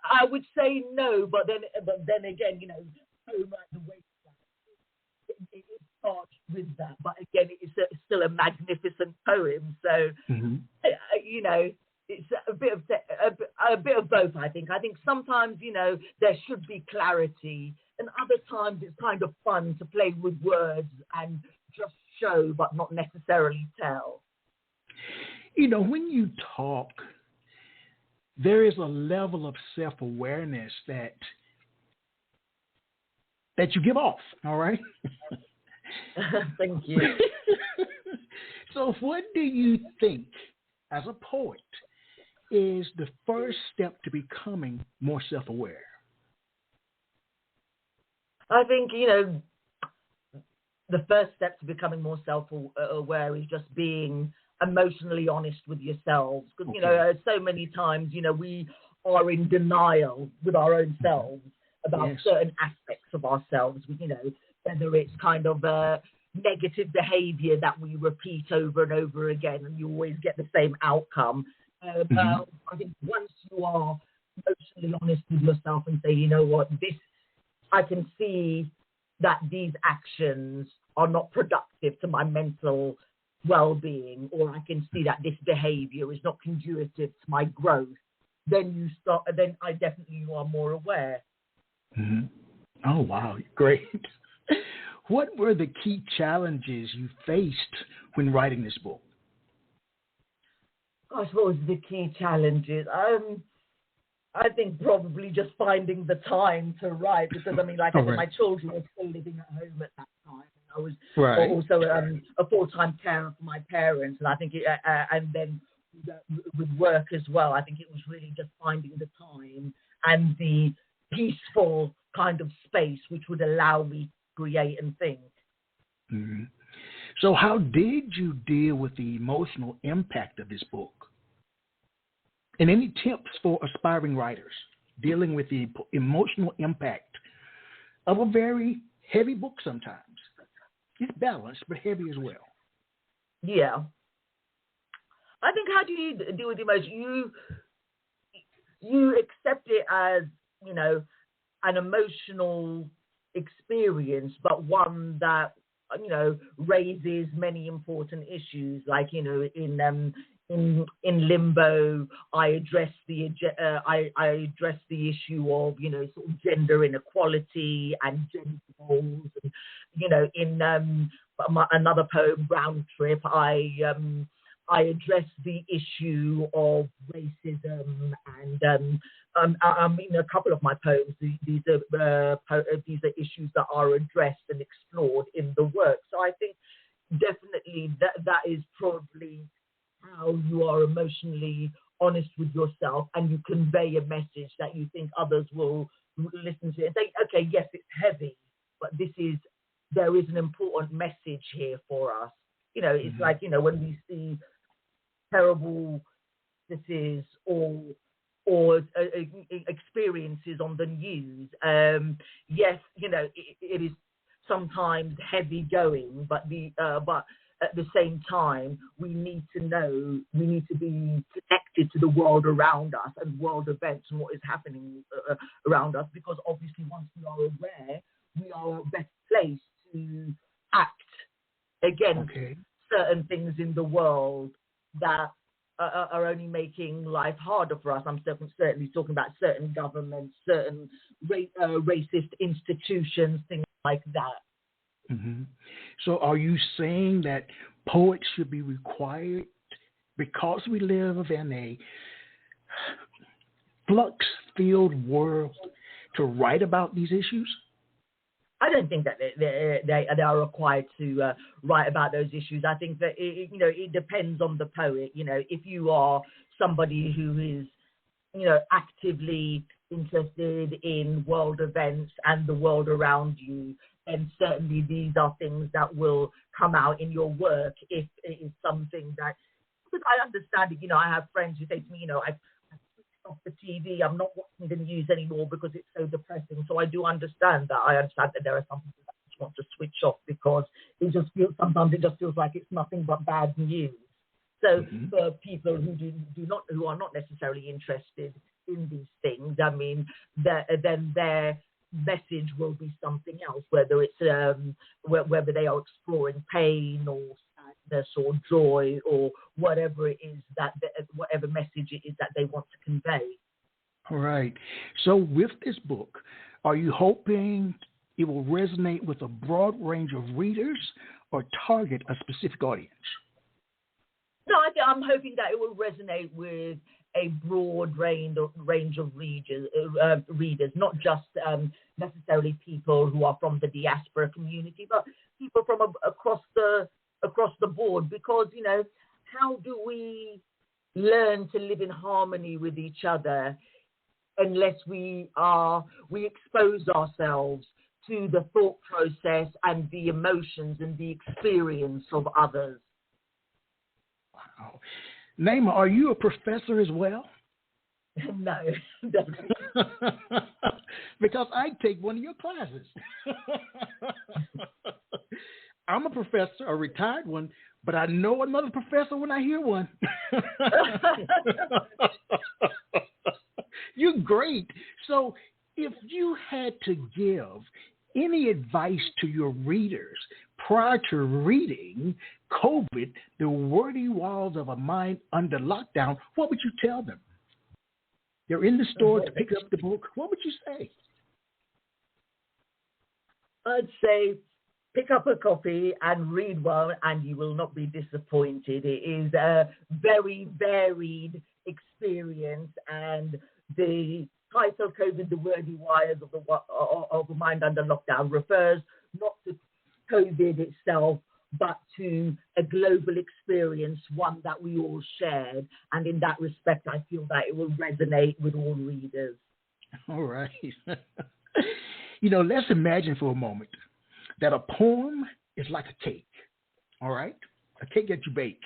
I would say no, but then again, you know, so like The Wasteland, it starts with that, but again, it's still a magnificent poem. So, you know, it's a bit of both. I think sometimes, you know, there should be clarity, and other times it's kind of fun to play with words and just show, but not necessarily tell. You know, when you talk, there is a level of self-awareness that you give off. All right. Thank you. So what do you think, as a poet, is the first step to becoming more self-aware? I think, you know, the first step to becoming more self-aware is just being emotionally honest with yourselves. Because, you know, so many times, you know, we are in denial with our own selves about certain aspects of ourselves, you know, whether it's kind of negative behavior that we repeat over and over again and you always get the same outcome. I think once you are emotionally honest with yourself and say, you know what, I can see that these actions are not productive to my mental well-being, or I can see that this behavior is not conducive to my growth, then I definitely you are more aware. Oh, wow. Great. What were the key challenges you faced when writing this book? Gosh, what was the key challenges? I think probably just finding the time to write, because I mean, like I said, my children were still living at home at that time. I was also a full-time carer for my parents, and I think and then with work as well. I think it was really just finding the time and the peaceful kind of space which would allow me to create and think. So how did you deal with the emotional impact of this book? And any tips for aspiring writers dealing with the emotional impact of a very heavy book sometimes? It's balanced, but heavy as well. Yeah. I think, how do you deal with emotion? You accept it as, you know, an emotional experience, but one that, you know, raises many important issues, like, you know, in Limbo, I address the issue of, you know, sort of gender inequality and gender roles. And, you know, in another poem, Round Trip, I I address the issue of racism, and I mean, a couple of my poems, these are issues that are addressed and explored in the work. So I think definitely that is probably how you are emotionally honest with yourself, and you convey a message that you think others will listen to and say, okay, yes, it's heavy, but there is an important message here for us. You know, it's like, you know, when we see terrible instances or experiences on the news, yes, you know, it is sometimes heavy going, but at the same time, we need to be connected to the world around us and world events and what is happening around us, because obviously once we are aware, we are best placed to act against certain things in the world that are only making life harder for us. I'm certainly talking about certain governments, certain racist institutions, things like that. Mm-hmm. So are you saying that poets should be required, because we live in a flux-filled world, to write about these issues? I don't think that they are required to write about those issues. I think that it depends on the poet. You know, if you are somebody who is, you know, actively interested in world events and the world around you, then certainly these are things that will come out in your work. If it is something that, because I understand it. You know, I have friends who say to me, you know, I've switched off the TV. I'm not watching the news anymore because it's so depressing. So I do understand that. I understand that there are some people that just want to switch off because sometimes it just feels like it's nothing but bad news. So for people who are not necessarily interested in these things, I mean, then their message will be something else, whether it's whether they are exploring pain or sadness or joy or whatever it is whatever message it is that they want to convey. All right. So with this book, are you hoping it will resonate with a broad range of readers or target a specific audience? No, I'm hoping that it will resonate with a broad range of readers, not just necessarily people who are from the diaspora community, but people from across the board. Because, you know, how do we learn to live in harmony with each other unless we expose ourselves to the thought process and the emotions and the experience of others? Wow. Nayma, are you a professor as well? No. Because I take one of your classes. I'm a professor, a retired one, but I know another professor when I hear one. You're great. So if you had to give any advice to your readers prior to reading COVID, The Wordy Walls of a Mind Under Lockdown, what would you tell them? They're in the store to pick up the book. What would you say? I'd say pick up a copy and read one, and you will not be disappointed. It is a very varied experience, and the title COVID, The Wordy Wires of a Mind Under Lockdown refers not to COVID itself, but to a global experience, one that we all shared. And in that respect, I feel that it will resonate with all readers. All right. You know, let's imagine for a moment that a poem is like a cake, all right? A cake that you bake.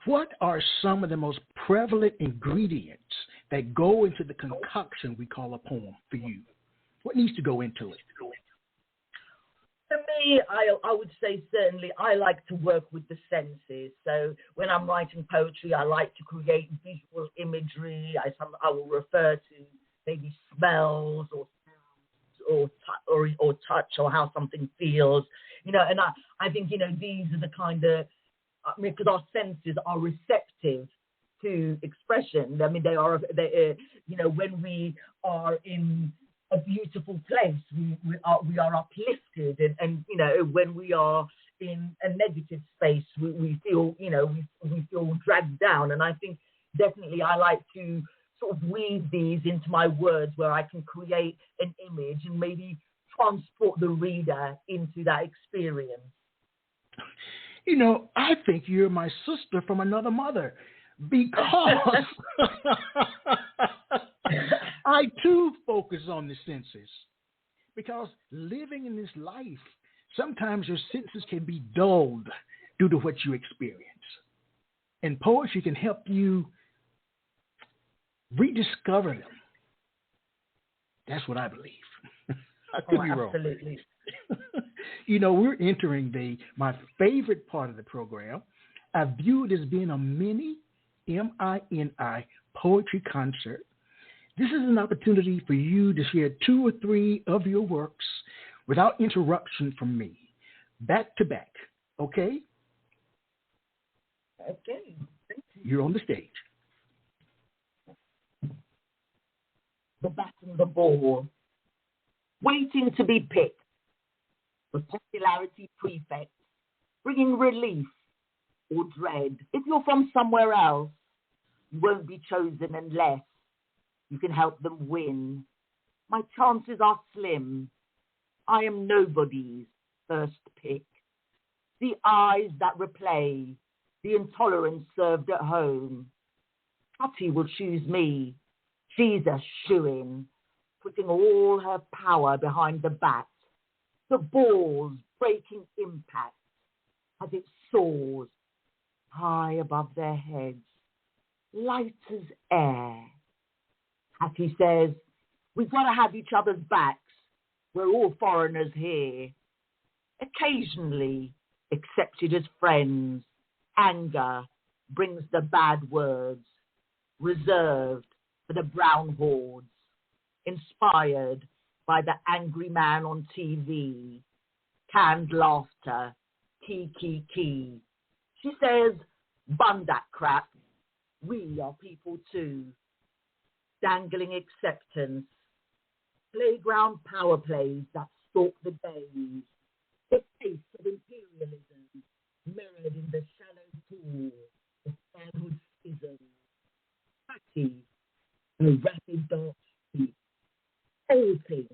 What are some of the most prevalent ingredients that go into the concoction we call a poem for you? What needs to go into it? For me, I would say certainly I like to work with the senses. So when I'm writing poetry, I like to create visual imagery. I will refer to maybe smells or sounds or touch or how something feels. You know, and I think, you know, these are the kind of, because our senses are receptive to expression. I mean, they you know, when we are in a beautiful place, we are uplifted, and you know, when we are in a negative space, we feel, we feel dragged down. And I think definitely I like to sort of weave these into my words where I can create an image and maybe transport the reader into that experience. I think you're my sister from another mother, because I too focus on the senses. Because living in this life, sometimes your senses can be dulled due to what you experience. And poetry can help you rediscover them. That's what I believe. I could be wrong. Absolutely. We're entering my favorite part of the program. I view it as being a mini, M-I-N-I, poetry concert. This is an opportunity for you to share 2 or 3 of your works without interruption from me, back to back. Okay? Okay. You're on the stage. The bat and the ball, waiting to be picked. The popularity prefect, bringing relief or dread. If you're from somewhere else, you won't be chosen unless you can help them win. My chances are slim. I am nobody's first pick. The eyes that replay, the intolerance served at home. Hattie will choose me. She's a shoo-in, putting all her power behind the bat. The ball's breaking impact as it soars high above their heads, light as air. Hattie says, we've got to have each other's backs. We're all foreigners here. Occasionally accepted as friends, anger brings the bad words, reserved for the brown hordes, inspired by the angry man on TV, canned laughter, key. She says, bun that crap. We are people too. Dangling acceptance, playground power plays that stalk the days, the face of imperialism mirrored in the shallow pool of childhood schism. Hattie, a rapid dark street, hoping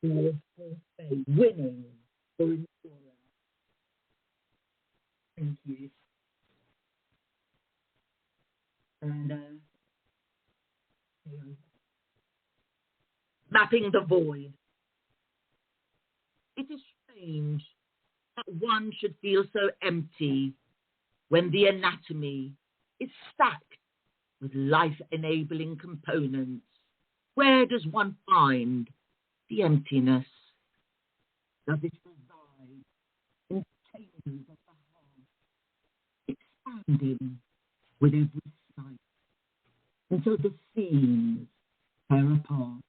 towards forfeit, winning for insurance. Thank you. And mapping the void. It is strange that one should feel so empty when the anatomy is stacked with life-enabling components. Where does one find the emptiness? Does it reside in chambers of the heart, expanding with every sight, until the seams tear apart?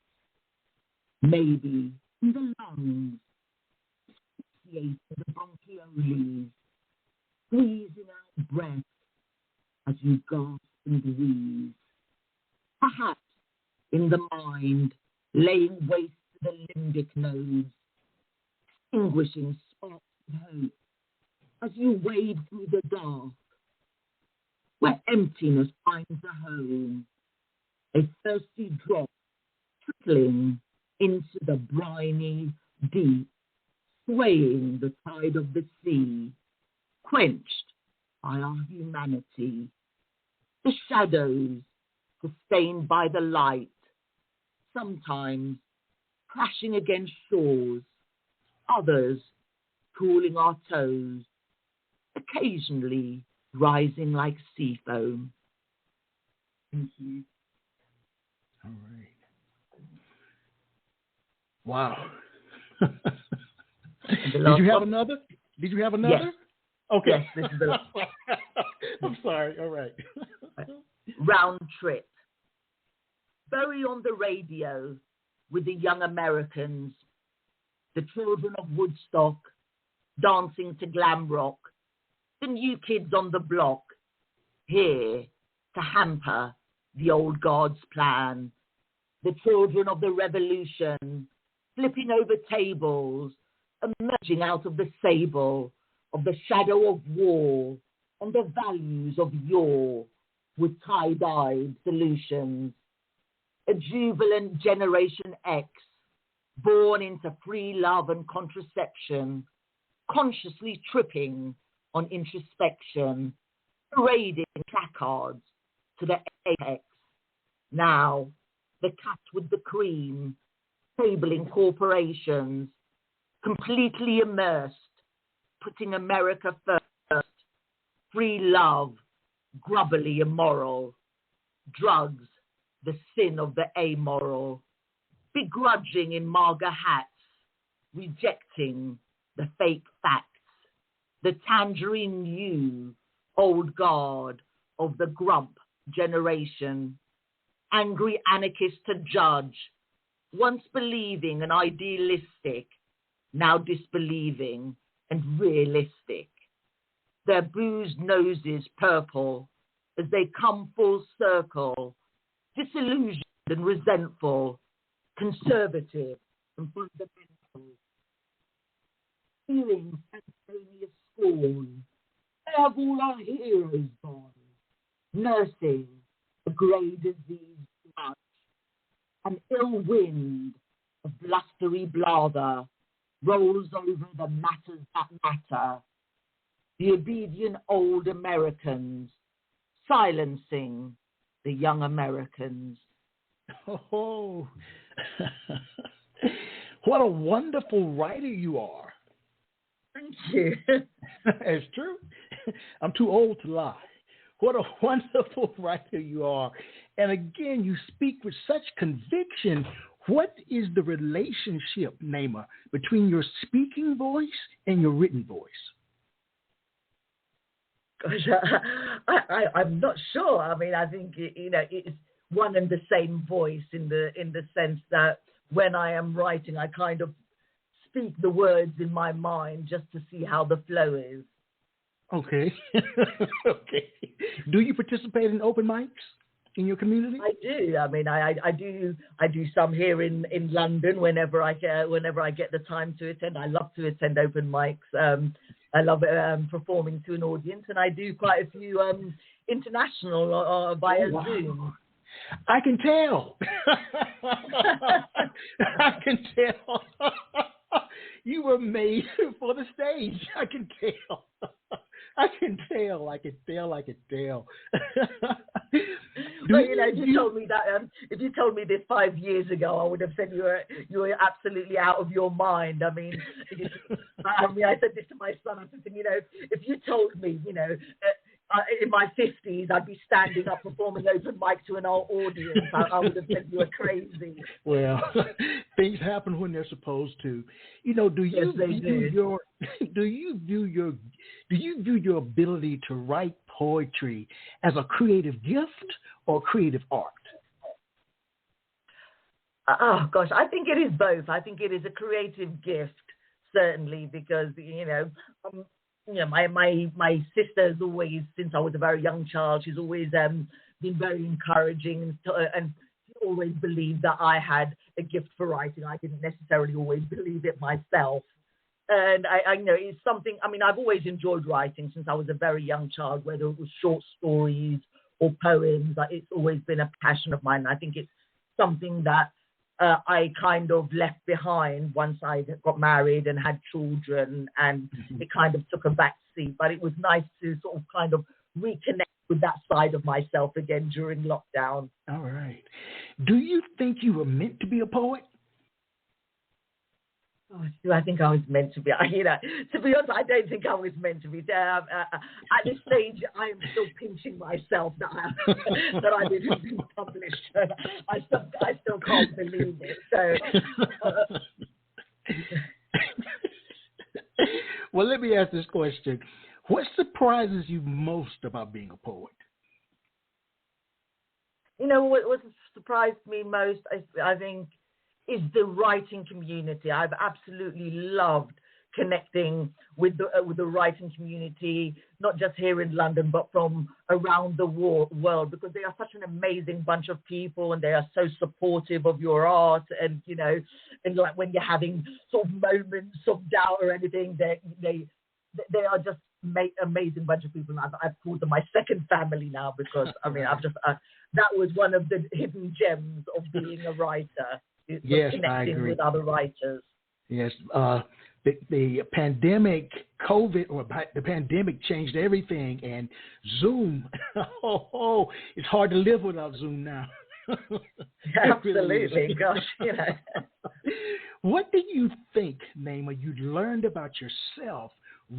Maybe in the lungs, asphyxiate the bronchioles, squeezing out breath as you gasp and wheeze. Perhaps in the mind, laying waste to the limbic nodes, extinguishing sparks of hope as you wade through the dark, where emptiness finds a home, a thirsty drop trickling into the briny deep, swaying the tide of the sea, quenched by our humanity. The shadows, sustained by the light, sometimes crashing against shores, others cooling our toes, occasionally rising like sea foam. Thank you. All right. Wow. Did you have another? Yes. Okay. Yes, this is the last. I'm sorry. All right. Round trip. Bowie on the radio with the young Americans, the children of Woodstock, dancing to glam rock, the new kids on the block, here to hamper the old God's plan, the children of the revolution, flipping over tables, emerging out of the sable, of the shadow of war and the values of yore with tie-dyed solutions. A jubilant Generation X, born into free love and contraception, consciously tripping on introspection, parading placards to the apex. Now, the cat with the cream, tabling corporations, completely immersed, putting America first, free love, grubbily immoral, drugs, the sin of the amoral, begrudging in MAGA hats, rejecting the fake facts, the tangerine you, old guard of the grump generation, angry anarchist to judge, once believing and idealistic, now disbelieving and realistic. Their bruised noses purple as they come full circle, disillusioned and resentful, conservative and fundamental, feeling spontaneous scorn. Where have all our heroes gone? Nursing a grey disease grudge, an ill wind of blustery blather rolls over the matters that matter. The obedient old Americans silencing the young Americans. Oh, what a wonderful writer you are. Thank you. It's true. I'm too old to lie. What a wonderful writer you are. And again, you speak with such conviction. What is the relationship, Nayma, between your speaking voice and your written voice? Gosh, I'm not sure. I mean, I think it's one and the same voice in the sense that when I am writing, I kind of speak the words in my mind just to see how the flow is. Okay. Okay. Do you participate in open mics in your community? I do. I mean, I do some here in London whenever I get the time to attend. I love to attend open mics. I love performing to an audience, and I do quite a few international via Zoom. I can tell. I can tell. You were made for the stage. I can tell. I can tell. Well, if you told me that, if you told me this 5 years ago, I would have said you were absolutely out of your mind. I mean, I said this to my son. I said, if you told me, in my 50s, I'd be standing up performing open mic to an audience, I would have said you were crazy. Well, things happen when they're supposed to. Do you view your ability to write poetry as a creative gift or creative art? Oh gosh, I think it is both. I think it is a creative gift, certainly, because my sister has always, since I was a very young child, she's always been very encouraging and she always believed that I had a gift for writing. I didn't necessarily always believe it myself. And I know it's something, I've always enjoyed writing since I was a very young child, whether it was short stories or poems. It's always been a passion of mine. I think it's something that I kind of left behind once I got married and had children, and it kind of took a back seat. But it was nice to sort of kind of reconnect with that side of myself again during lockdown. All right. Do you think you were meant to be a poet? Oh, do I think I was meant to be? To be honest, I don't think I was meant to be. At this stage, I am still pinching myself that I didn't be published. I still can't believe it. So, well, let me ask this question: what surprises you most about being a poet? What surprised me most, I think, is the writing community. I've absolutely loved connecting with the writing community, not just here in London, but from around the world, because they are such an amazing bunch of people, and they are so supportive of your art. And and like when you're having sort of moments of doubt or anything, they they are just amazing bunch of people. And I've called them my second family now because, I mean, I've just, that was one of the hidden gems of being a writer. Yes, connecting I agree. with other writers. Yes, the pandemic, COVID, or the pandemic changed everything, and Zoom. It's hard to live without Zoom now. Absolutely, really gosh, you know. What do you think, Nayma, you learned about yourself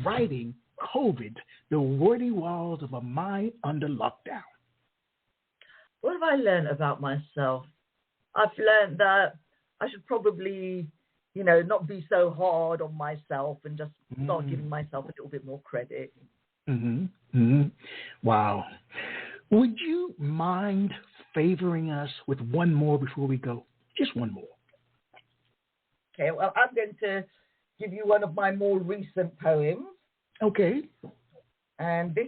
writing COVID, the wordy walls of a mind under lockdown? What have I learned about myself? I've learned that I should probably, you know, not be so hard on myself and just start giving myself a little bit more credit. Wow. Would you mind favoring us with one more before we go? Just one more. Okay, well, I'm going to give you one of my more recent poems. Okay. And this,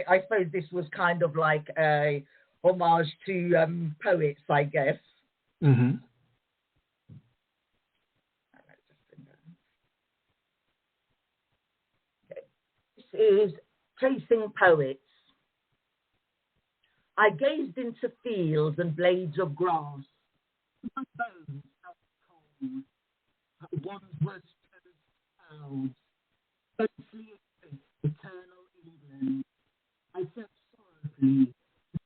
I suppose this was kind of like a homage to poets, I guess. Mm-hmm. This is Chasing Poets. I gazed into fields and blades of grass. My bones felt cold. One's worst clouds, ghostly eternal England. I felt sorrowfully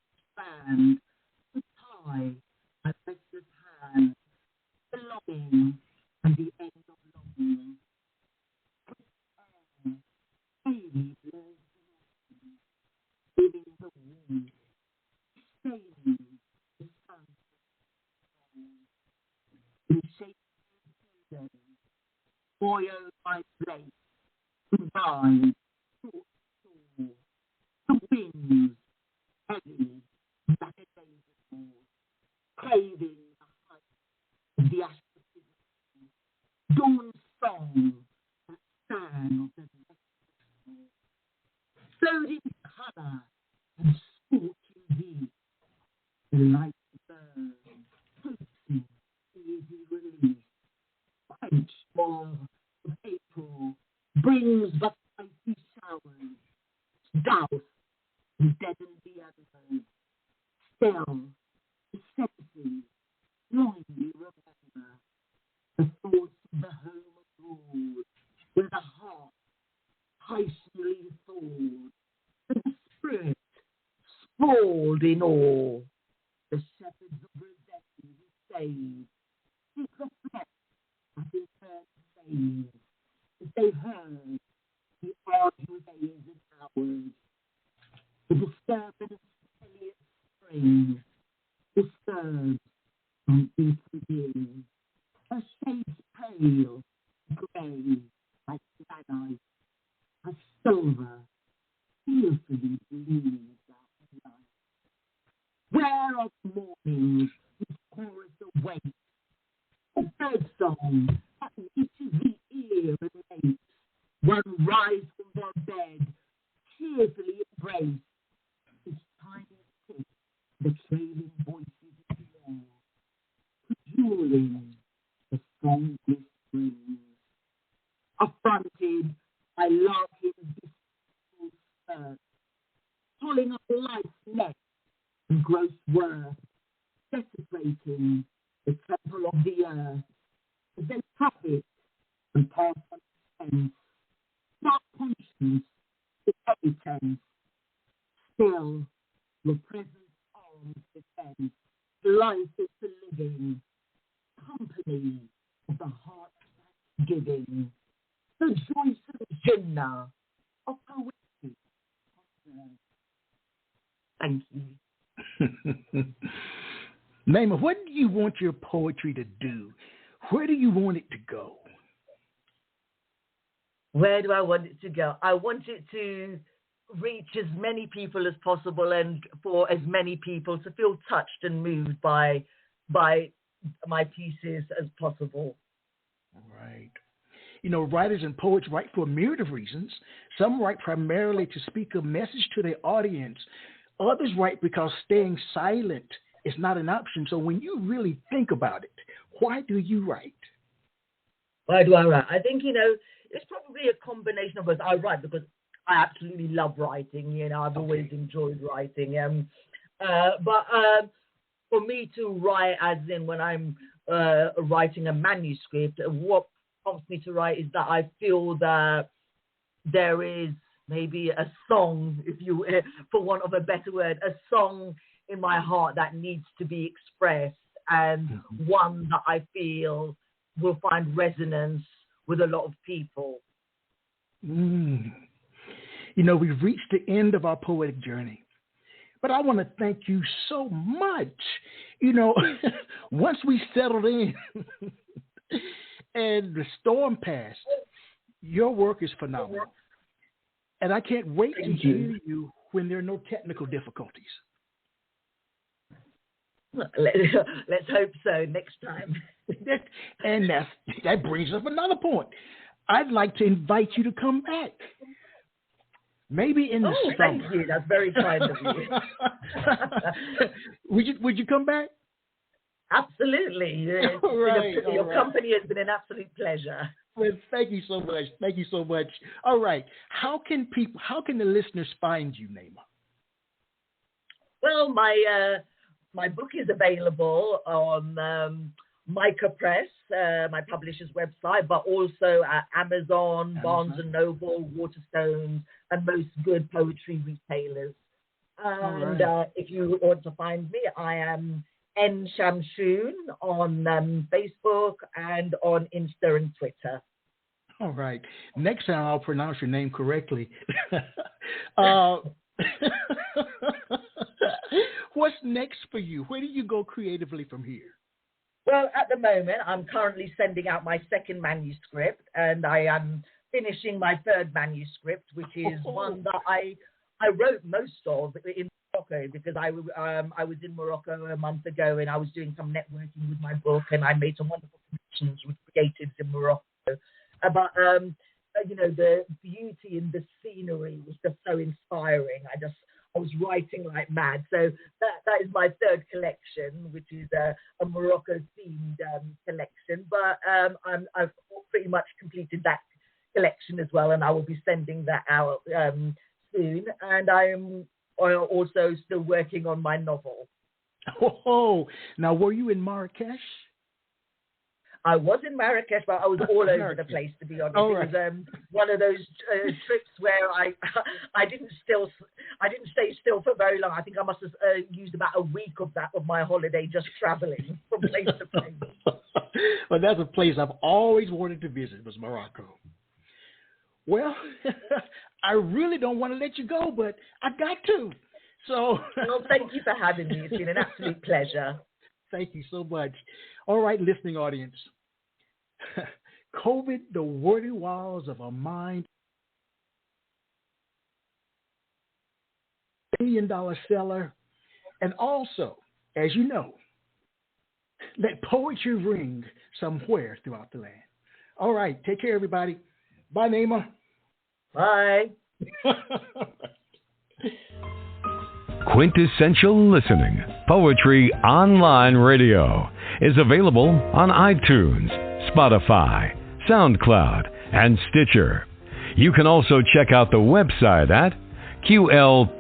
expand, to tie my restless hand, the longing and the end of longing. Baby blows giving the wind, staining the sun in shape of boiled by blade, combined, short shore, the winds, heavy, lackadaisical, craving the height of the astrophysical, dawn song that sang of the vegetables, flowed in colour and scorching heat, the light burn, toasting, easy release, quench more of April, brings but icy showers, douse and deaden the others, still the senses longingly remember the thoughts of the home abroad, where the heart hastily thawed, and the spirit sprawled in awe. The shepherds of Rossetti who saved, did reflect as they heard save, as they heard the arduous days and hours, the disturbance of Eliot's spring, disturbed and beaten in, her shades pale, grey, like granite, her silver, fearfully bleeds out night. Where are mornings whose chorus awaits, a birdsong that reaches the ear and makes one rise from their bed, cheerfully embrace its tiny tip, the trailing voices in the air, cajoling the songless springs. Affronted by larking dismal skirts, pulling up life's neck and gross worth, desecrating the temple of the earth, as they profit and pass on expense, not conscience, the petty tense. Still, your present arms defense, life is the living, company of the heart that's giving, the joyous Jinnah of poetry. Thank you. Nayma, what do you want your poetry to do? Where do you want it to go? Where do I want it to go? I want it to reach as many people as possible, and for as many people to feel touched and moved by my pieces as possible. Right. You know, writers and poets write for a myriad of reasons. Some write primarily to speak a message to their audience. Others write because staying silent is not an option. So when you really think about it, why do you write? Why do I write? I think, you know, it's probably a combination of both. I write because I absolutely love writing. You know, I've always enjoyed writing. But for me to write, as in when I'm writing a manuscript, what prompts me to write is that I feel that there is maybe a song, if you, for want of a better word, a song in my heart that needs to be expressed, and one that I feel will find resonance with a lot of people. You know, we've reached the end of our poetic journey, but I want to thank you so much. You know, once we settled in and the storm passed, your work is phenomenal. And I can't wait to hear you when there are no technical difficulties. Let's hope so next time. And that brings us another point. I'd like to invite you to come back. Maybe in the summer. Thank you. That's very kind of you. Would you come back? Absolutely. Your company has been an absolute pleasure. Well, thank you so much. Thank you so much. All right. How can the listeners find you, Nayma? Well, my book is available on Micah Press, my publisher's website, but also at Amazon, Barnes & Noble, Waterstones, and most good poetry retailers. And if you want to find me, I am Nayma Chamchoun on Facebook and on Insta and Twitter. All right. Next time I'll pronounce your name correctly. What's next for you? Where do you go creatively from here? Well, at the moment, I'm currently sending out my second manuscript, and I am finishing my third manuscript, which is one that I wrote most of in Morocco, because I was in Morocco a month ago, and I was doing some networking with my book, and I made some wonderful connections with creatives in Morocco. But you know, the beauty in the scenery was just so inspiring. I was writing like mad. So that is my third collection, which is a Morocco-themed collection. But I've pretty much completed that collection as well, and I will be sending that out soon. And I'm also still working on my novel. Oh, now were you in Marrakesh? I was in Marrakesh, but I was all over the place, to be honest. It was one of those trips where I didn't stay still for very long. I think I must have used about a week of my holiday just traveling from place to place. Well, that's a place I've always wanted to visit, was Morocco. Well, I really don't want to let you go, but I got to. So, well, thank you for having me. It's been an absolute pleasure. Thank you so much. All right, listening audience. COVID, the wordy walls of our mind. $1 million seller. And also, as you know, let poetry ring somewhere throughout the land. All right, take care, everybody. Bye, Nayma. Bye. Quintessential Listening, Poetry Online Radio, is available on iTunes, Spotify, SoundCloud, and Stitcher. You can also check out the website at qlpor.com.